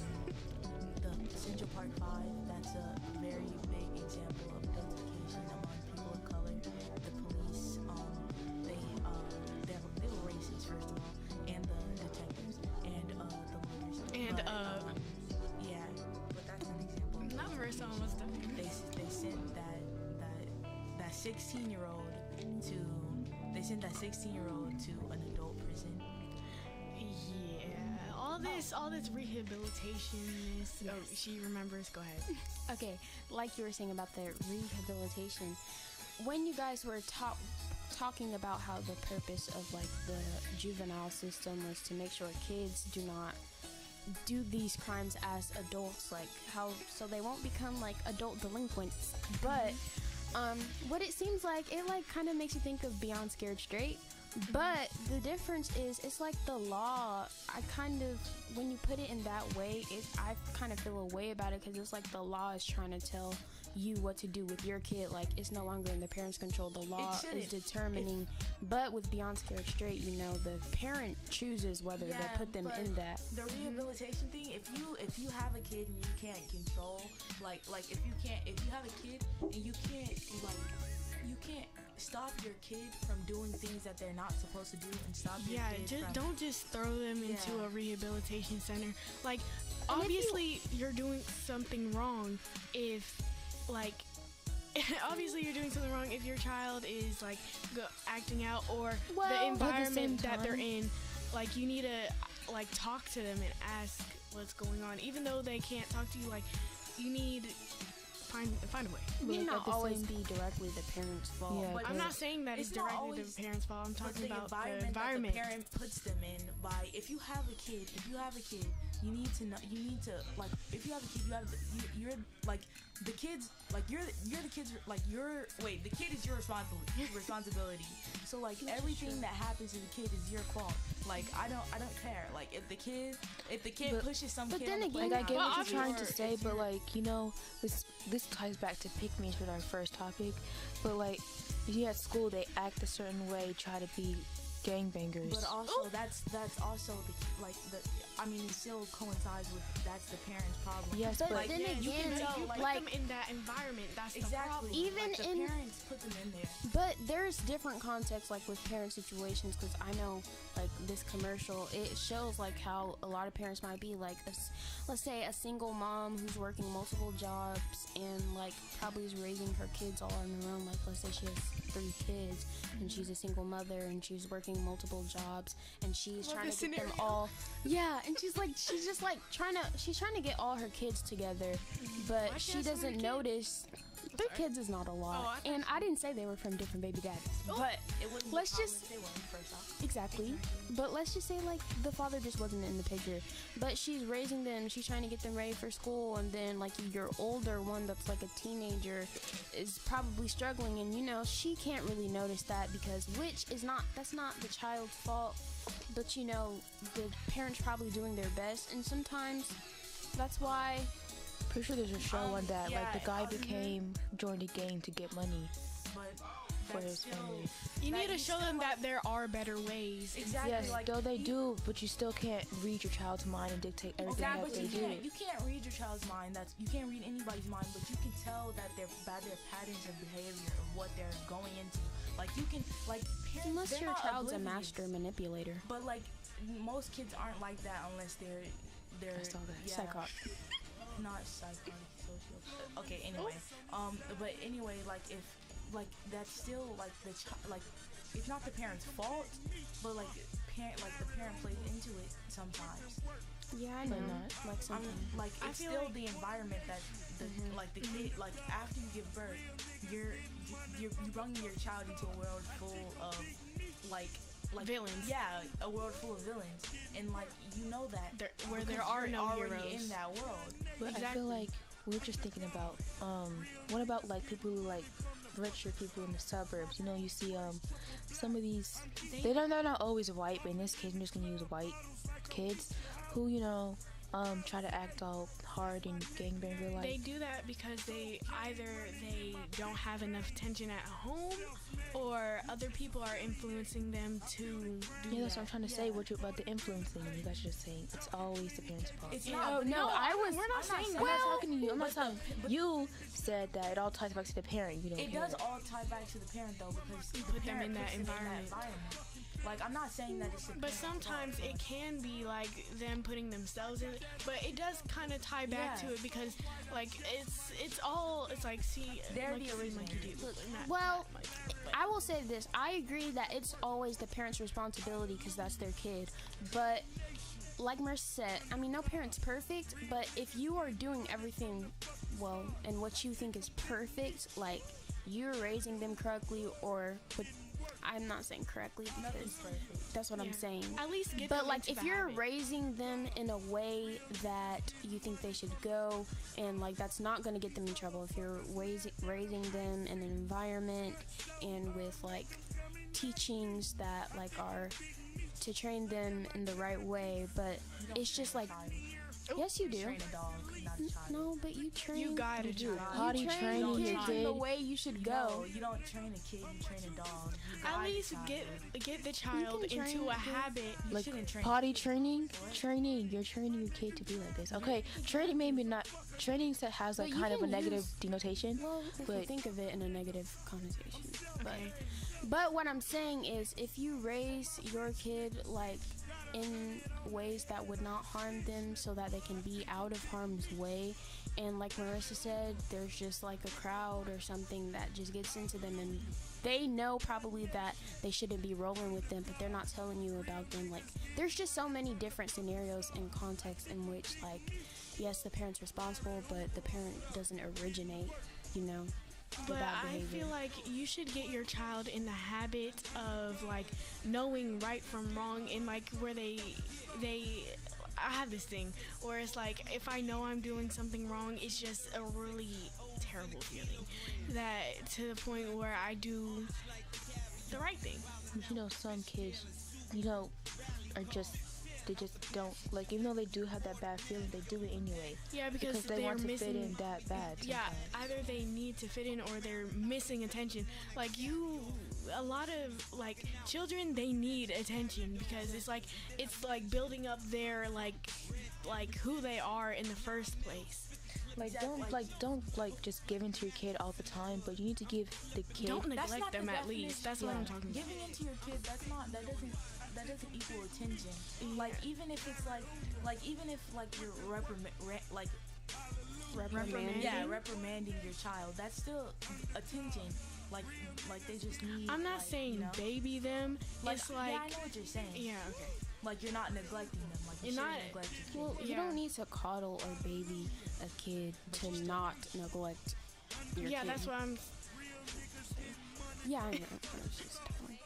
Central Park 5, that's a very big example of adultification among people of color. The police, they were racist, first of all, and the detectives, and the lawyers. And, yeah, but that's an example. Not the first one was They sent that 16-year-old to, to an adult prison. Yeah, all this rehabilitation. Oh, she remembers. Go ahead. Okay, like you were saying about the rehabilitation, when you guys were talking about how the purpose of like the juvenile system was to make sure kids do not do these crimes as adults, like how so they won't become like adult delinquents, but what it seems like, it like kind of makes you think of Beyond Scared Straight. But the difference is, it's like the law, I kind of, when you put it in that way, I kind of feel a way about it, because it's like the law is trying to tell you what to do with your kid. Like, it's no longer in the parents' control. The law is determining. But with Beyond Scared Straight, you know, the parent chooses whether they put them in that. The rehabilitation thing, if you have a kid and you can't control, like if you have a kid and you can't stop your kid from doing things that they're not supposed to do, and stop your kid from... don't just throw them into a rehabilitation center. Like, and obviously you're doing something wrong if, like, obviously you're doing something wrong if your child is, like, acting out, or the environment that they're in. Like, you need to, like, talk to them and ask what's going on. Even though they can't talk to you, like, you need... Find a way. It may not always be directly the parents' fault. Yeah, but I'm not saying that it's directly the parents' fault. I'm talking about the environment that the parent puts them in. By if you have a kid, you need to know. You need to, like, if you have a kid, you're like the kids. Like you're the kids. Like the kid is your responsibility. So like everything that happens to the kid is your fault. Like I don't care. Like if the kid pushes some kid. But then again, like I get what you're trying to say, but like, you know, this ties back to pick me with our first topic. But like, if you at school, they act a certain way, try to be gangbangers. But also that's also it still coincides with that's the parents' problem. Yes, but like, then again, you put them in that environment. That's the problem. Even like, the parents put them in there. But there's different contexts, like with parent situations, because I know, like this commercial, it shows like how a lot of parents might be like, let's say a single mom who's working multiple jobs and like probably is raising her kids all on her own. Like let's say she has 3 kids and she's a single mother and she's working multiple jobs and she's trying to get them all. Yeah, and she's just trying to get all her kids together, but she doesn't notice. 3 kids is not a lot, and I didn't say they were from different baby daddies. But let's just exactly. But let's just say like the father just wasn't in the picture, but she's raising them. She's trying to get them ready for school, and then like your older one that's like a teenager is probably struggling, and you know she can't really notice that because that's not the child's fault, but you know the parents probably doing their best, and sometimes that's why. Pretty sure there's a show on that, like the guy joined a gang to get money for his family. You need to show them that there are better ways. Exactly. Yes, though they do, but you still can't read your child's mind and dictate everything that they do. You can't read your child's mind. You can't read anybody's mind, but you can tell that their patterns of behavior of what they're going into. Like you can, like parents, unless your child's oblivious. A master manipulator. But like most kids aren't like that unless they're psychotic. Not psychotic, social. Okay, anyway. But anyway, like if like that's still like it's not the parent's fault, but like the parent plays into it sometimes. Yeah, I know. Like something. It's still like the environment that like the kid, like after you give birth, you're bringing your child into a world full of like villains. Yeah, a world full of villains, and like you know that where there are no already heroes in that world. But exactly. I feel like we're just thinking about what about like people who like richer people in the suburbs? You know, you see some of these they're not always white, but in this case I'm just gonna use white kids who, you know, try to act all hard and gangbanger like. They do that because they don't have enough attention at home, or other people are influencing them to do Yeah, that's that. what I'm trying to say. What you about the influencing? You guys are just saying it's always the parents' fault. It's Yeah. not. Oh, no, we're not saying that. I'm not talking to you. I'm not talking. You said that it all ties back to the parent. You don't. It hear does it. all tie back to the parent though, because You the put them parent in that puts them environment. Like, I'm not saying that it's the But parent's fault, sometimes it can be like them putting themselves in it, but it does kind of tie back Yeah. to it because like it's like see They're like the you original. like you do. Well, I will say this. I agree that it's always the parent's responsibility because that's their kid. But like Merce said, I mean, no parent's perfect. But if you are doing everything well and what you think is perfect, like you're raising them correctly, but I'm not saying correctly because that's what I'm saying. At least get But them like into if the you're habit. raising them in a way that you think they should go, and like that's not going to get them in trouble, if you're raising them in an environment and with like teachings that like are to train them in the right way, but it's just like yes you do. Train a dog, not a child. No, but you train. You guide a child. Potty you train training your your kid in the kid. way you should No, go. you don't train a kid, you train a dog. You At guide a least child. get the child can train into a your kid. habit. You Like shouldn't train potty training, you're training your kid to be like this. Okay, training maybe not. Training has like But you kind of a can negative use- denotation. Well, if you But- think of it in a negative connotation. Okay. But what I'm saying is, if you raise your kid like in ways that would not harm them, so that they can be out of harm's way, and like Marissa said, there's just like a crowd or something that just gets into them, and they know probably that they shouldn't be rolling with them, but they're not telling you about them. Like, there's just so many different scenarios and contexts in which, like, yes, the parent's responsible, but the parent doesn't originate, you know. the But bad I behavior. feel like you should get your child in the habit of like knowing right from wrong, and like where they I have this thing where it's like if I know I'm doing something wrong, it's just a really terrible feeling, that to the point where I do the right thing. You know, some kids, are just, they just don't, like, even though they do have that bad feeling, they do it anyway. Yeah, because They they're want to missing fit in that bad. Yeah, sometimes. either they need to fit in or they're missing attention. Like a lot of like children, they need attention because it's like building up their like who they are in the first place. Like, don't just give in to your kid all the time, but you need to give the kid. Don't That's neglect not the them at definition. least. That's what I'm talking about. Giving into your kid, that doesn't equal attention. Like even if it's even if you're reprimanding your child, that's still attention. Like they just need. I'm not saying baby them. It's like yeah, I know what you're saying. yeah, okay. Like you're not neglecting them. Like you You're shouldn't not- neglect your Well, kid. you Yeah. don't need to coddle or baby a kid to not neglect your Yeah, kid. that's what I'm. Yeah, I know. I was just telling.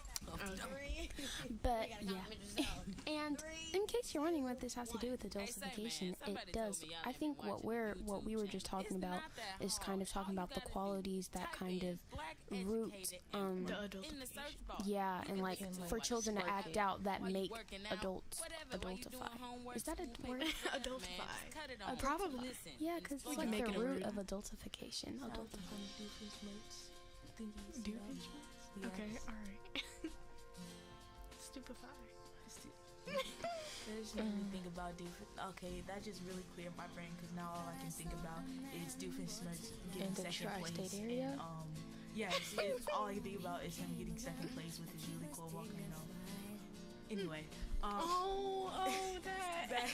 But yeah, and in case you're wondering what this has to do with adultification, it does. I think what we were just talking about is kind of talking about the qualities that kind of root, The adultification. yeah, and like for children to act out that make adults adultify. Is that a word? Adultify. Probably. Yeah, because it's can like make the it a root word. of adultification. Okay, alright. Stupefy. I just made me think about doofus. Okay, that just really cleared my brain because now all I can think about is Doofenshmirtz getting In the second place. tri-state area? And, yeah, all I can think about is him getting second place with his really cool volcano. Anyway, Oh, that.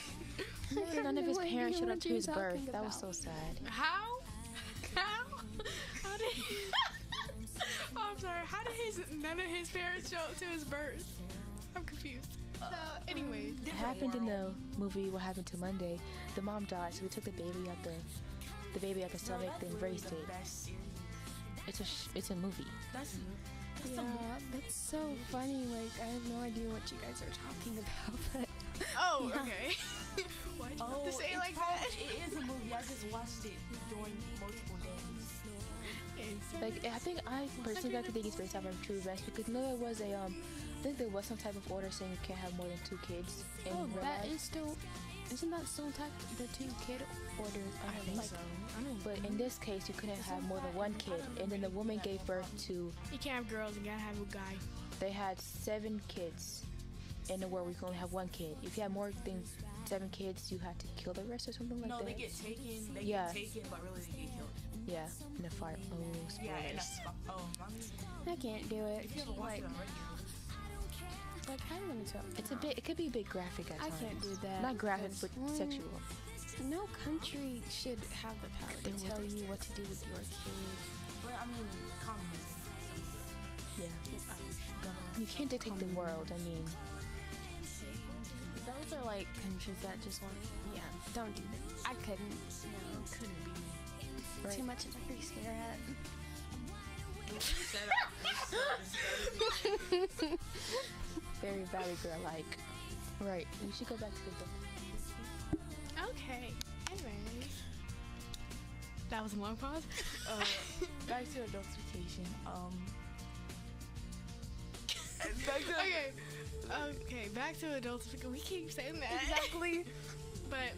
None of his No idea parents showed what up to you're his birth. talking That was about. so sad. How? How did oh, I'm sorry. How did none of his parents show up to his birth? I'm confused. So, anyways. It happened in the movie What Happened to Monday. The mom died, so we took the baby out the stomach, then raised it. Best series. It's a movie. That's Yeah, that's so funny. Like, I have no idea what you guys are talking about, but Oh, okay. Why'd you have to say it like that? It is a movie. I just watched it during multiple days. Like, I think I personally like to think it's based off of true events because there was I think there was some type of order saying you can't have more than 2 kids. In real that life. is still. Isn't that still the 2-kid order? I think so. I don't But in this case, you couldn't have more than 1 kid, and then the woman gave birth to. You can't have girls. You gotta have a guy. They had 7 kids in the world. We can only have 1 kid. If you have more than 7 kids, you have to kill the rest or something like that. No, they get taken. They get taken, but really they get killed. Yeah, in a fire. Oh, spoilers. Yeah, and that's I can't do it. if you haven't watched it already. Like, how am I gonna tell? It's a bit. It could be a bit graphic at I times. can't do that. Not graphic, but sexual. No country should have the power to tell you what to do with your kid. But I mean, communism. Yeah. You can't dictate the world. I mean, Those are like countries that just want. Yeah, don't do that. I couldn't. No, Couldn't be. right. too much of a free spirit. Very Valley Girl like. Right. We should go back to the book. Okay. Anyways, that was a long pause. Back to adultification. Okay, back to adultification. We keep saying that. Exactly. But,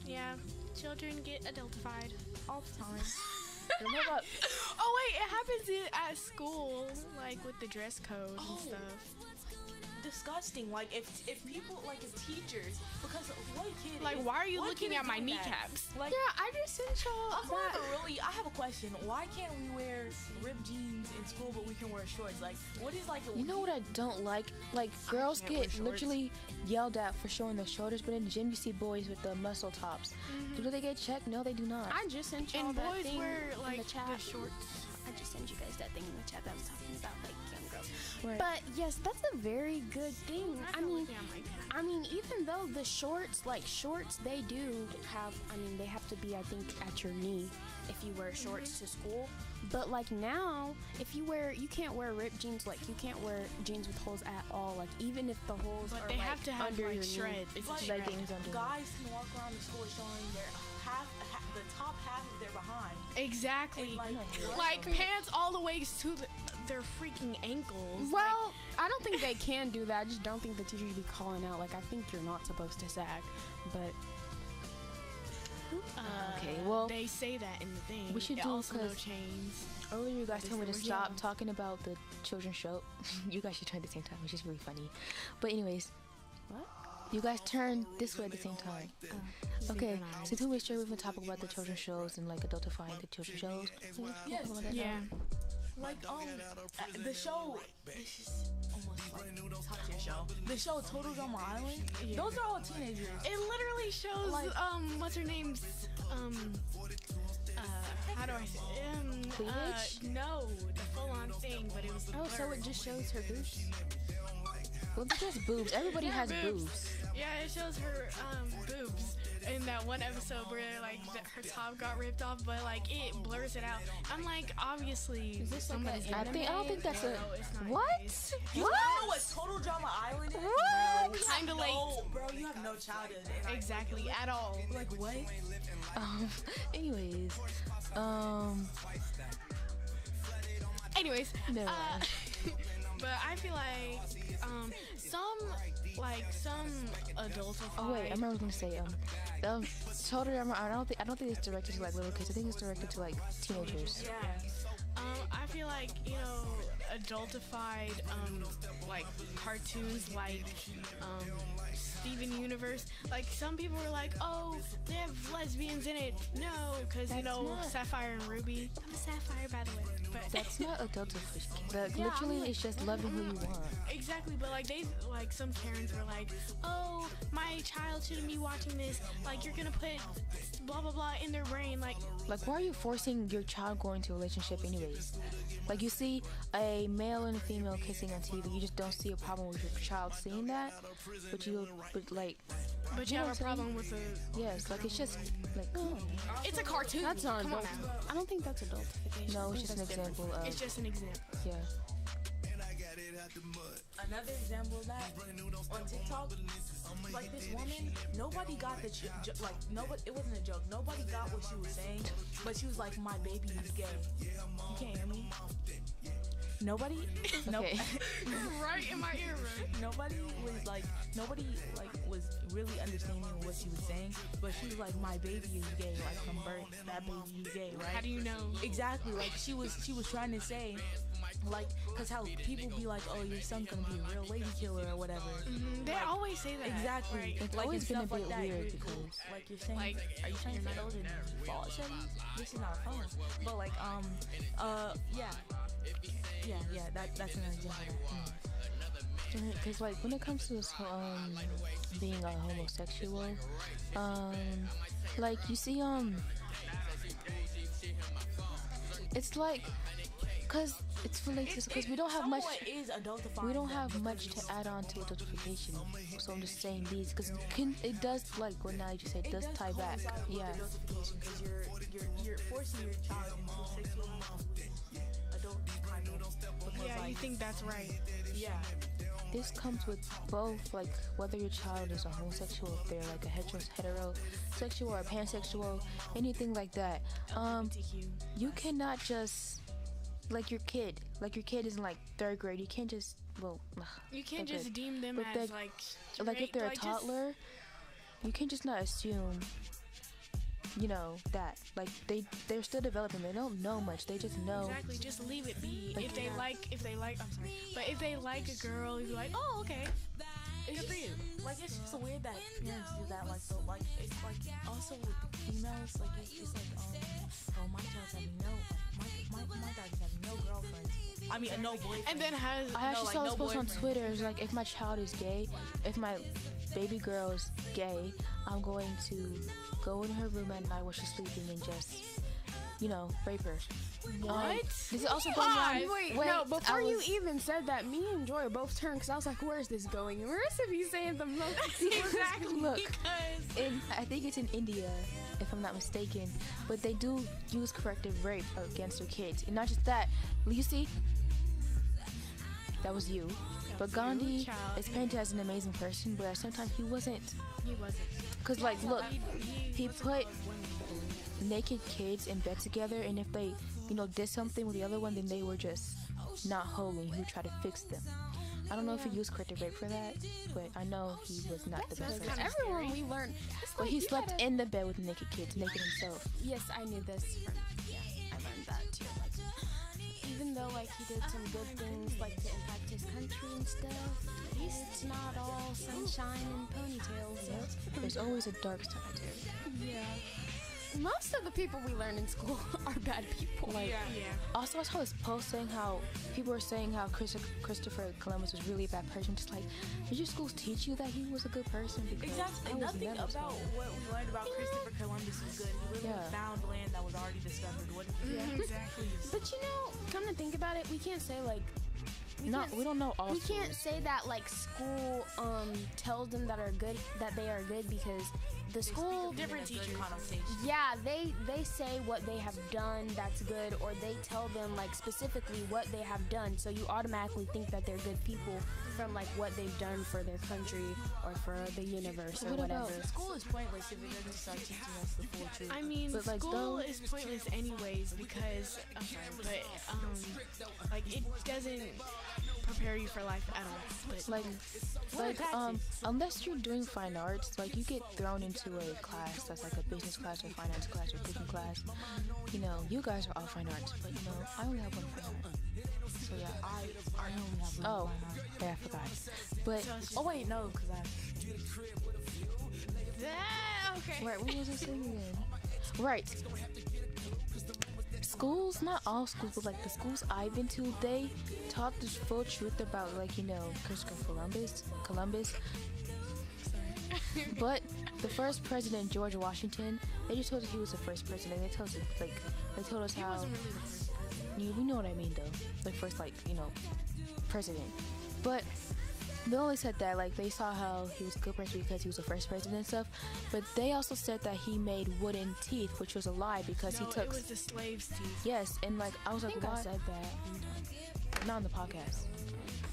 yeah, children get adultified all the time. Remember? Oh wait, it happens at school, like with the dress code and stuff. Disgusting. Like if people if teachers, because what kid? Like, why are you what looking kid at is my doing that? kneecaps? Like, Yeah, I just sent y'all I have a question. Why can't we wear ripped jeans in school, but we can wear shorts? Like, what is like? You know what I don't like? Like, girls can't wear get shorts. literally yelled at for showing their shoulders, but in the gym you see boys with the muscle tops. Do they get checked? No, they do not. I just sent y'all And that boys thing wear in like the chat. the shorts. I just sent you guys that thing in the chat that was talking about like young girls. Right. But yes, that's a very good thing. I mean, even though the shorts, they do have. I mean, they have to be, I think, at your knee if you wear shorts to school. But like now, if you can't wear ripped jeans. Like you can't wear jeans with holes at all. Like even if the holes But are they like, have to have under like your shreds. knee. It's Like, leggings under. guys can walk around the school showing their the top half of their behind. Exactly. And, Like pants all the way to their freaking ankles. Well, I don't think they can do that. I just don't think the teacher should be calling out. Like I think you're not supposed to sag, but. Okay, well, they say that in the thing. we should It do, also no 'cause chains. earlier you guys told me to This stop was- talking about the children's show. You guys should turn at the same time, which is really funny. But anyways, What? you guys turn this way at the same time. Okay, so two weeks straight we've been talking about the children's shows and like adultifying the children's shows. So let's Yes. talk about that Yeah. now. Like the show. This is almost like top tier show. The show Total Drama Island. Yeah. Those are all teenagers. It literally shows Like- what's her name's how do I say Cleavage? no, the full on thing, but it was Oh, so it just shows her boobs. Well, they're just boobs. Everybody Yeah, has boobs. boobs. Yeah, it shows her boobs in that one episode where like her top got ripped off, but like it blurs it out. I'm like, obviously, Is this like somebody's an I don't think that's a. No, it's not. What? You What? don't know what Total Drama Island is? What? Kinda late. No, bro, you have no childhood. And Exactly, at all. Like what? Anyways, Anyways, no. but I feel like some adults. Oh wait, I remember what I was gonna say. Total Drama. I don't think it's directed to like little kids. I think it's directed to like teenagers. Yeah. I feel like, adultified, like cartoons like Steven Universe. Like some people were like, oh, they have lesbians in it. No, because not- Sapphire and Ruby. I'm a Sapphire, by the way. But That's not adultification. Like Yeah, literally, I'm like- it's just loving who you want. exactly, but like some Karens were like, oh, my child shouldn't be watching this. Like you're gonna put blah blah blah in their brain. Like Like, why are you forcing your child going into a relationship anyways? Like, you see a male and a female kissing on TV, you just don't see a problem with your child seeing that, but you but you know have what a I'm problem with the. yes, like it's just like come on. It's a cartoon. That's not Come on adult. now. I don't think that's adultification. No, I it's think just an that's different. example of It's just an example. yeah. Another example of that on TikTok, like this woman, nobody got the like nobody. It wasn't a joke. Nobody got what she was saying, but she was like, "My baby is gay." You can't hear me. Nobody, Okay. Right in my ear, bro. nobody was really understanding what she was saying, but she was like, my baby is gay, like from birth, that baby is gay, right? How do you know? Exactly, like she was trying to say, like, cause how people be like, oh, your son gonna be a real lady killer or whatever. They Like, always say that. Exactly. Right? It's Like, always and been a stuff bit like that. weird because, like, you're saying, Like, are you trying to say those are false settings? This is not a phone. But like, yeah, that's an example of that. because like when it comes to this being a homosexual, like you see it's like because it's related because we don't have much. Is adultifying. We don't them have because much to add on to adultification, so I'm just saying these because it does, like what now you said, it does tie back. Yeah. Because you're forcing your child into a sexual adult kind of. Because, Yeah, like, you think that's right. yeah. This comes with both, like whether your child is a homosexual, if they're like a heterosexual or a pansexual, anything like that. LGBTQ. You cannot just like your kid is in like 3rd grade. You can't just You can't they're just good. deem them But as they're- like like if straight, they're a like, just- toddler, you can just not assume. You know that like they're still developing. They don't know much. They just know. Exactly, just leave it be. Like, If they like, I'm sorry, but if they like a girl, you're like, oh, okay, good for you. Like, it's just weird that parents do that. Like, so, like, it's like also with females, like, it's like, oh, my child's having my daughter's having no girlfriends. I mean, no boyfriend. And then has I actually like, saw this no post on boyfriend. Twitter. It's like, if my child is gay, if my baby girl is gay, I'm going to go in her room at night while she's sleeping and just, rape her. what? This is also going Why? on. Wait, no, before I you was- even said that, me and Joy both turned because I was like, where's this going? And Marissa be saying the most. Exactly. Look, Because I think it's in India, if I'm not mistaken, but they do use corrective rape against their kids. And not just that, you see, that was you. But you, Gandhi child. is painted as an amazing person, but at the same time, he wasn't. he wasn't. Because, like, look, he wasn't put like women. naked kids in bed together, and if they, did something with the other one, then they were just not holy. He would try to fix them. I don't know if he used corrective rape for that, but I know he was not the best Because person. everyone we learned. It's But like he you slept gotta- in the bed with naked kids, naked himself. Yes, I knew this from. Yeah, I learned that too. Like, even though like he did some good things, like to impact his country and stuff, it's not all sunshine and ponytails. There's always a dark side to it. Yeah. Most of the people we learn in school are bad people. Like, Yeah. also I saw this post saying how people were saying how Christopher Columbus was really a bad person. Just like, did your schools teach you that he was a good person? Because Exactly. I was Nothing never about taught. what we learned about Christopher Columbus was good. He literally Yeah. found land that was already discovered. What? Exactly. But come to think about it, we can't say like We don't know all we schools. can't say that like school tells them that they are good because the school Different teachers. yeah they say what they have done that's good, or they tell them like specifically what they have done, so you automatically think that they're good people from like what they've done for their country or for the universe or What about- whatever. School is pointless if it doesn't start teaching us the full truth. I mean, But, like, school though- is pointless anyways because I'm sorry, but like it doesn't prepare you for life at all. But Like unless you're doing fine arts, like you get thrown into a class that's like a business class or finance class or cooking class. You guys are all fine arts, but I only have one fine art. So yeah, I only have one oh, fine art. yeah, I forgot. But Oh wait, no, because okay. right, what was I saying again? Right. Schools, not all schools, but like the schools I've been to, they taught the full truth about like Christopher Columbus. But the first president, George Washington, they just told us he was the first president. They told us He how. wasn't really the first. You know what I mean, though. The first, president. But they only said that, like, they saw how he was a good person because he was the first president and stuff. But they also said that he made wooden teeth, which was a lie because No, he took. it was the slaves' teeth. Yes, and like I was I like, think I why? said that. Not on the podcast.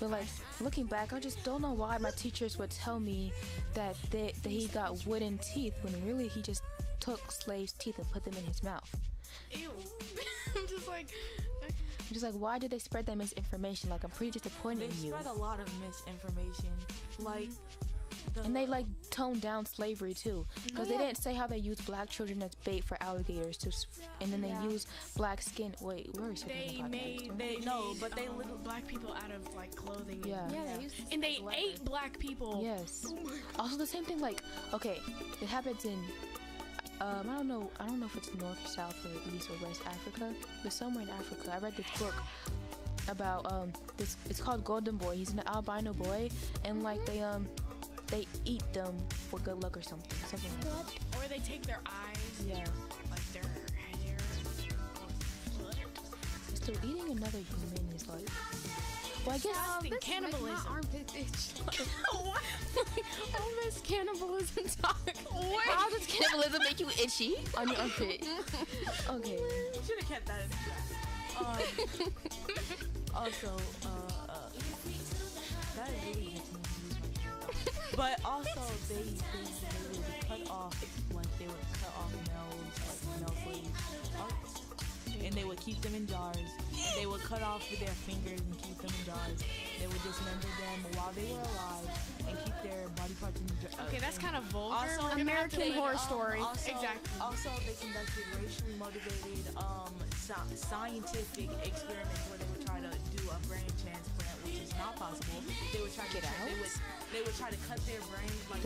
But like looking back, I just don't know why my teachers would tell me that he got wooden teeth when really he just took slaves' teeth and put them in his mouth. Ew. I'm just like, Just like, why did they spread that misinformation? Like, I'm pretty disappointed in you. They spread a lot of misinformation. Like, and they like toned down slavery too, because they didn't say how they used black children as bait for alligators to, and then they use black skin. Wait, where are we speaking about but they little black people out of like clothing. Yeah. And they ate black people. Yes. Also, the same thing. Like, okay, it happens in. I don't know if it's North, South, or East or West Africa, but somewhere in Africa. I read this book about this. It's called Golden Boy. He's an albino boy, and like they eat them for good luck or something like that. Or they take their eyes. Yeah. Like their hair. So eating another human is like. Well, I guess cannibalism. My armpit itch. What? All this cannibalism talk. How does cannibalism make you itchy on your armpit? Okay. You should have kept that in the Also, that is really hits me. But also, they would cut off, like, they would cut off male slaves, and they would keep them in jars. They would cut off their fingers and keep them in jars. They would dismember them while they were alive and keep their body parts in jars. Okay, that's kind of vulgar. Also, American Horror Story. Exactly. Also, they conducted racially motivated scientific experiments where they would try to do a brain transplant, which is not possible. They would try to they would try to cut their brain, like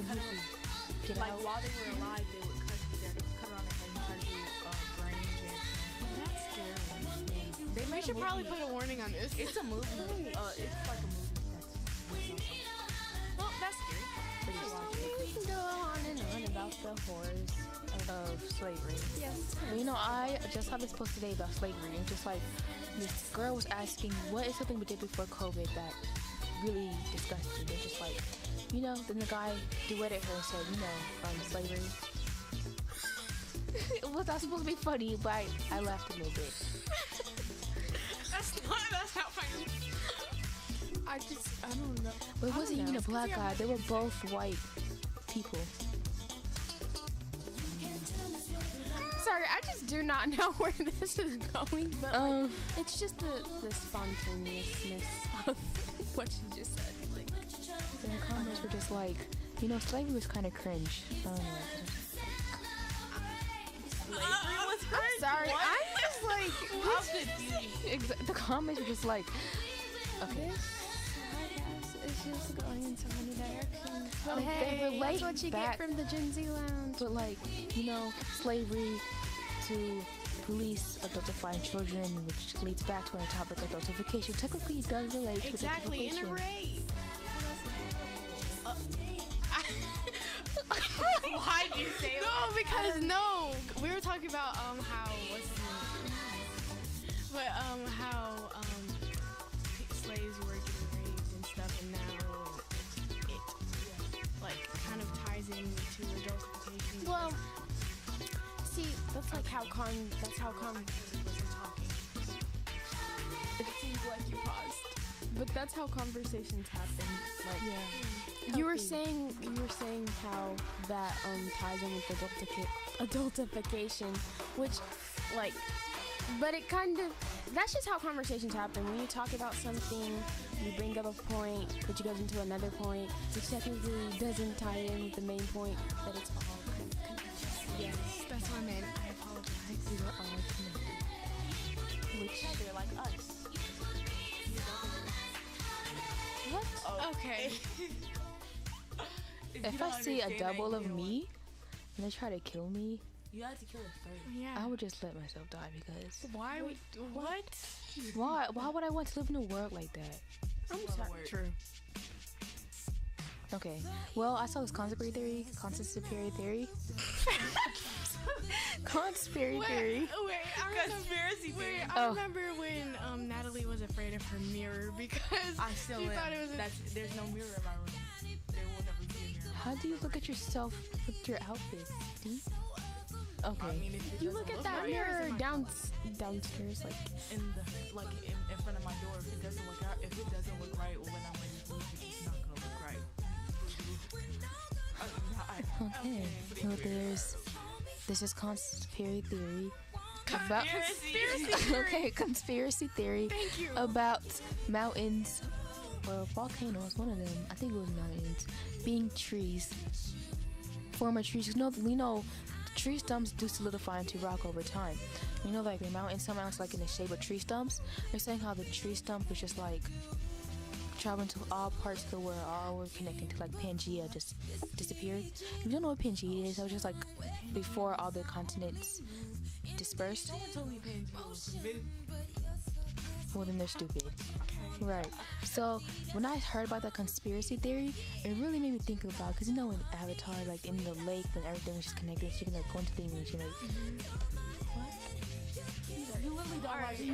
while they were alive, they would cut on their head and try to do a brain transplant. That's scary. We should probably put a warning on this. It's a movie. It's like a movie. Well, that's scary. We can go on and on about the horrors Of slavery. Yes. Well, you know, I just saw this post today about slavery, and just like this girl was asking, what is something we did before COVID that really disgusted you? They're just like, you know, then the guy duetted her and said, you know, slavery. It was not supposed to be funny, but I laughed a little bit. That's not funny. I don't know. But it wasn't even a black guy. They were both white people. Sorry, I just do not know where this is going, but like, it's just the spontaneousness of what she just said. Like, the comments were just like, you know, slavery was kind of cringe. I don't know. I'm sorry, I'm just like, the comments were just like, okay. I guess it's just going in so many directions. But They hey, relate that's what you back. get from the GenZ Lounge. But like, you know, slavery to police adultifying children, which leads back to our topic of adultification. Technically, it does relate Exactly, to in a adultification. rape. Why did you say that? No, because we were talking about how what's his name? But how slaves were getting raped and stuff, and now it like kind of ties into adultification. Well, see, that's like how conversations talking. It seems like you paused, but that's how conversations happen. Like, Yeah. you were saying how that ties in with adultification, which, like, but it kind of, that's just how conversations happen. When you talk about something, you bring up a point, which goes into another point, which technically doesn't tie in with the main point, but it's all kind of connected. Yes, that's what I meant. I apologize. We were all connected. Which They're like us. what? Oh. Okay. If I see a double of me and they try to kill me, you had to kill a third. Yeah. I would just let myself die because Why would what? why would I want to live in a world like that? I'm sorry. True. Okay. Well, I saw this conspiracy theory. Conspiracy theory. Conspiracy theory. Wait, Conspiracy theory. I remember when Natalie was afraid of her mirror because I still she am. thought it was There's no mirror in my room. There will never be a mirror. How do you look at yourself with your outfit? Okay. I mean, if it You doesn't look at look that right, mirror downstairs, like, in front of my door. If it doesn't look right, when I'm ready to leave, it's not gonna look right. Okay. Well, there's this conspiracy theory about Conspiracy theory. okay, conspiracy theory Thank you. about mountains or volcanoes. One of them, I think it was mountains, being trees, former trees. We know tree stumps do solidify into rock over time. You know, like the mountains, some mountains like in the shape of tree stumps. They're saying how the tree stump was just like traveling to all parts of the world, all were connecting to like Pangea just disappeared. If you don't know what Pangea is, that was just like before all the continents dispersed. Well, then they're stupid. Right. So when I heard about that conspiracy theory, it really made me think about, because you know in Avatar, like in the lake and everything was just connected, she can like go into things and she like, You literally don't like it.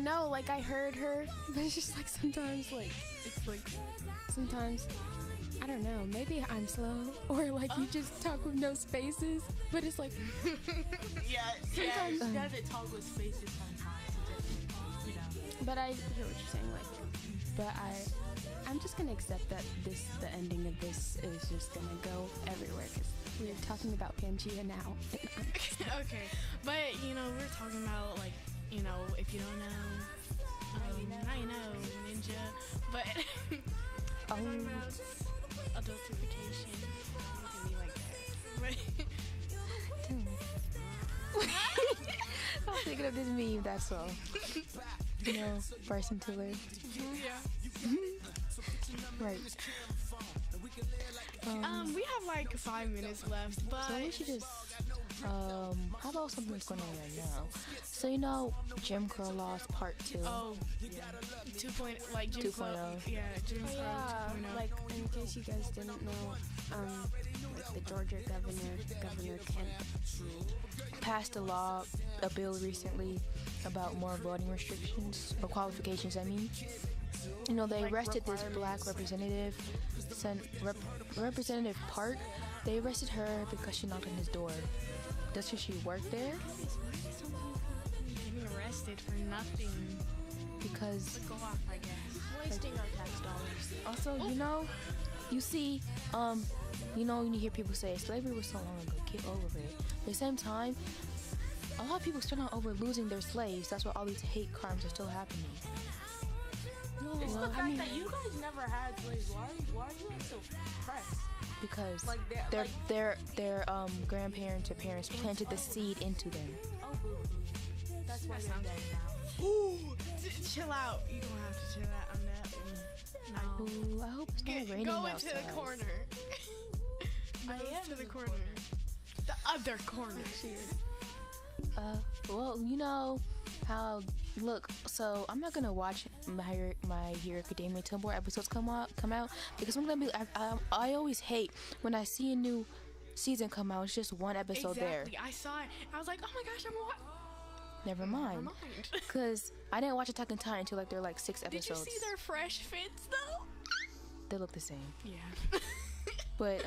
No, like I heard her, but it's just like sometimes, like it's like sometimes I don't know. Maybe I'm slow, or like you just talk with no spaces. But it's like Yeah, sometimes she doesn't talk with spaces sometimes. You know. But I hear what you're saying. Like, but I'm just gonna accept that the ending of this is just gonna go everywhere because we're talking about Pangea now. Okay, but you know we're talking about like if you don't know, now you know ninja, but talking about adultification. Look at me like that. I was thinking of this meme, that's all. You know, Bryson Tiller. Yeah. Right. We have like 5 minutes left, but So we should just, how about something that's going on right now? So you know, Jim Crow Laws Part 2. oh, yeah. 2 point like Jim 2.0. Crow. Yeah, Jim Crow Yeah, 2.0. like in case you guys didn't know, like the Georgia Governor Kemp Passed a bill recently about more voting restrictions, or qualifications, I mean. You know, they Like arrested this black requirements. representative, Representative Park. They arrested her because she knocked on his door. Does she work there? Getting arrested for nothing. Because Go off, I guess. wasting our tax dollars. also, you know, you see, you know, when you hear people say slavery was so long ago, get over it. At the same time, a lot of people still not over losing their slaves. That's why all these hate crimes are still happening. It's Well, the I fact mean, that you guys never had slaves. Why are you so pressed? because Like their grandparents or parents planted the seed into them. Oh, boo. That's why That you're sounds dead now. Ooh, chill out. You don't have to chill out on that one. No. Ooh, I hope it's not raining Go outside. into the corner. I Go am to in the the corner. The other corner. Well, you know how. Look, so I'm not gonna watch My Hero Academia till more episodes come out because I'm gonna be. I always hate when I see a new season come out. It's just one episode there. Exactly. I saw it. I was like, oh my gosh, Never mind. Because I didn't watch Attack on Titan until like there are like 6 Did you episodes. see their fresh fits though? They look the same. Yeah. But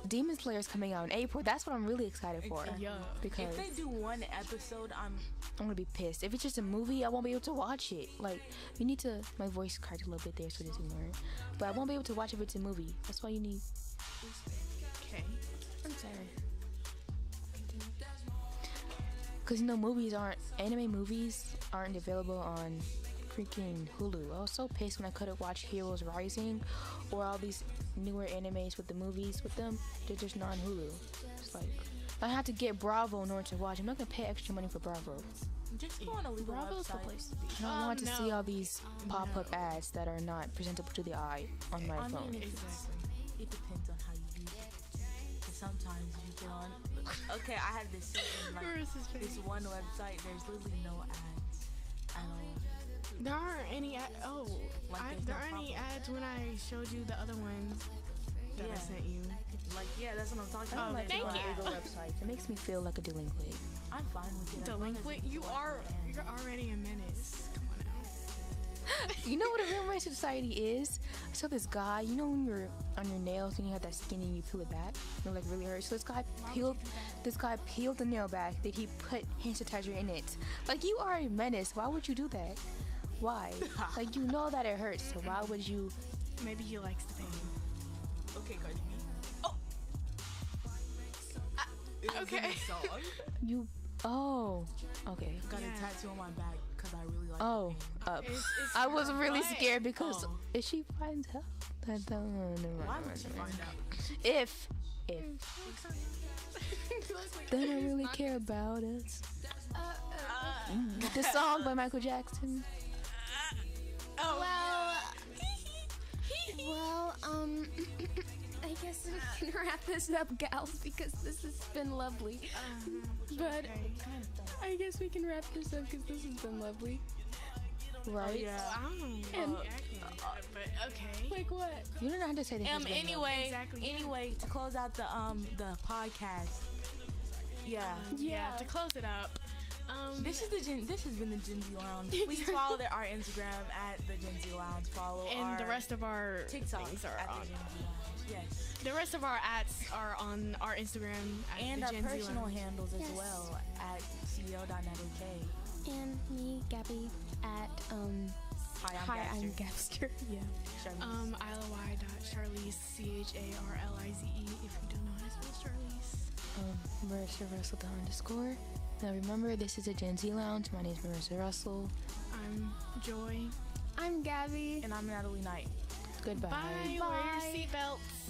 Demon Slayer is coming out in April. That's what I'm really excited for. Yeah. Because If they do one episode, I'm gonna be pissed. If it's just a movie, I won't be able to watch it. Like, you need to. My voice cracked a little bit there, so just ignore it. But I won't be able to watch if it's a movie. That's why you need. Okay. I'm sorry. Because you know, anime movies aren't available on freaking Hulu. I was so pissed when I couldn't watch Heroes Rising or all these newer animes with the movies with them. They're just not on Hulu. It's like I had to get Bravo in order to watch. I'm not gonna pay extra money for Bravo. just go on a legal Bravo's the website. place to be. I don't want to see no. all these pop-up ads that are not presentable to the eye on my I phone. mean, Exactly. it depends on how you use it. 'Cause sometimes you get on. Okay, I have this certain, Where is his this face? one website. There's literally no ads at all. There aren't any Like, there's there no aren't any pop-up. ads when I showed you the other ones that I Yeah. sent you. Like, yeah, that's what I'm talking I don't about. like to thank go on you. illegal websites. It makes me feel like a delinquent. I'm fine with it. as long as Delinquent? it's You're already a menace. Come on now. You know what a real Menace to Society is? I saw this guy, you know when you're on your nails and you have that skin and you peel it back? And it like really hurts. So this guy peeled the nail back, then he put hand sanitizer in it. Like, you are a menace. Why would you do that? Why? Like, you know that it hurts, so why would you? Maybe he likes the pain. Okay, Cardi B. Okay. Song. You Oh, okay. Got a tattoo on my back because I really like Oh, I was really scared because if she finds out, why would she find out? If they don't really care about us. The song by Michael Jackson. Well, I guess we can wrap this up, gals, because this has been lovely. But I guess we can wrap this up because this has been lovely. Right? Yeah. But okay. Like what? You don't have to say that. Anyway, to close out the podcast. To close it up. This has been the GenZ Lounge. Please follow our Instagram at the GenZ Lounge. Follow and the rest of our TikTok things are at on. the GenZ Lounge. Yes. The rest of our ads are on our Instagram and the our GenZ personal Lounge. handles as well at ceo.netok. And me, Gabby, at Hi, I'm Gabster. Yeah. ILY.Charlize, CHARLIZE, if you don't know how to spell Charlize. Marissa Russell _. Now remember, this is a GenZ Lounge. My name is Marissa Russell. I'm Joy. I'm Gabby. And I'm Natalie Knight. Goodbye. Bye. Wear your seatbelts.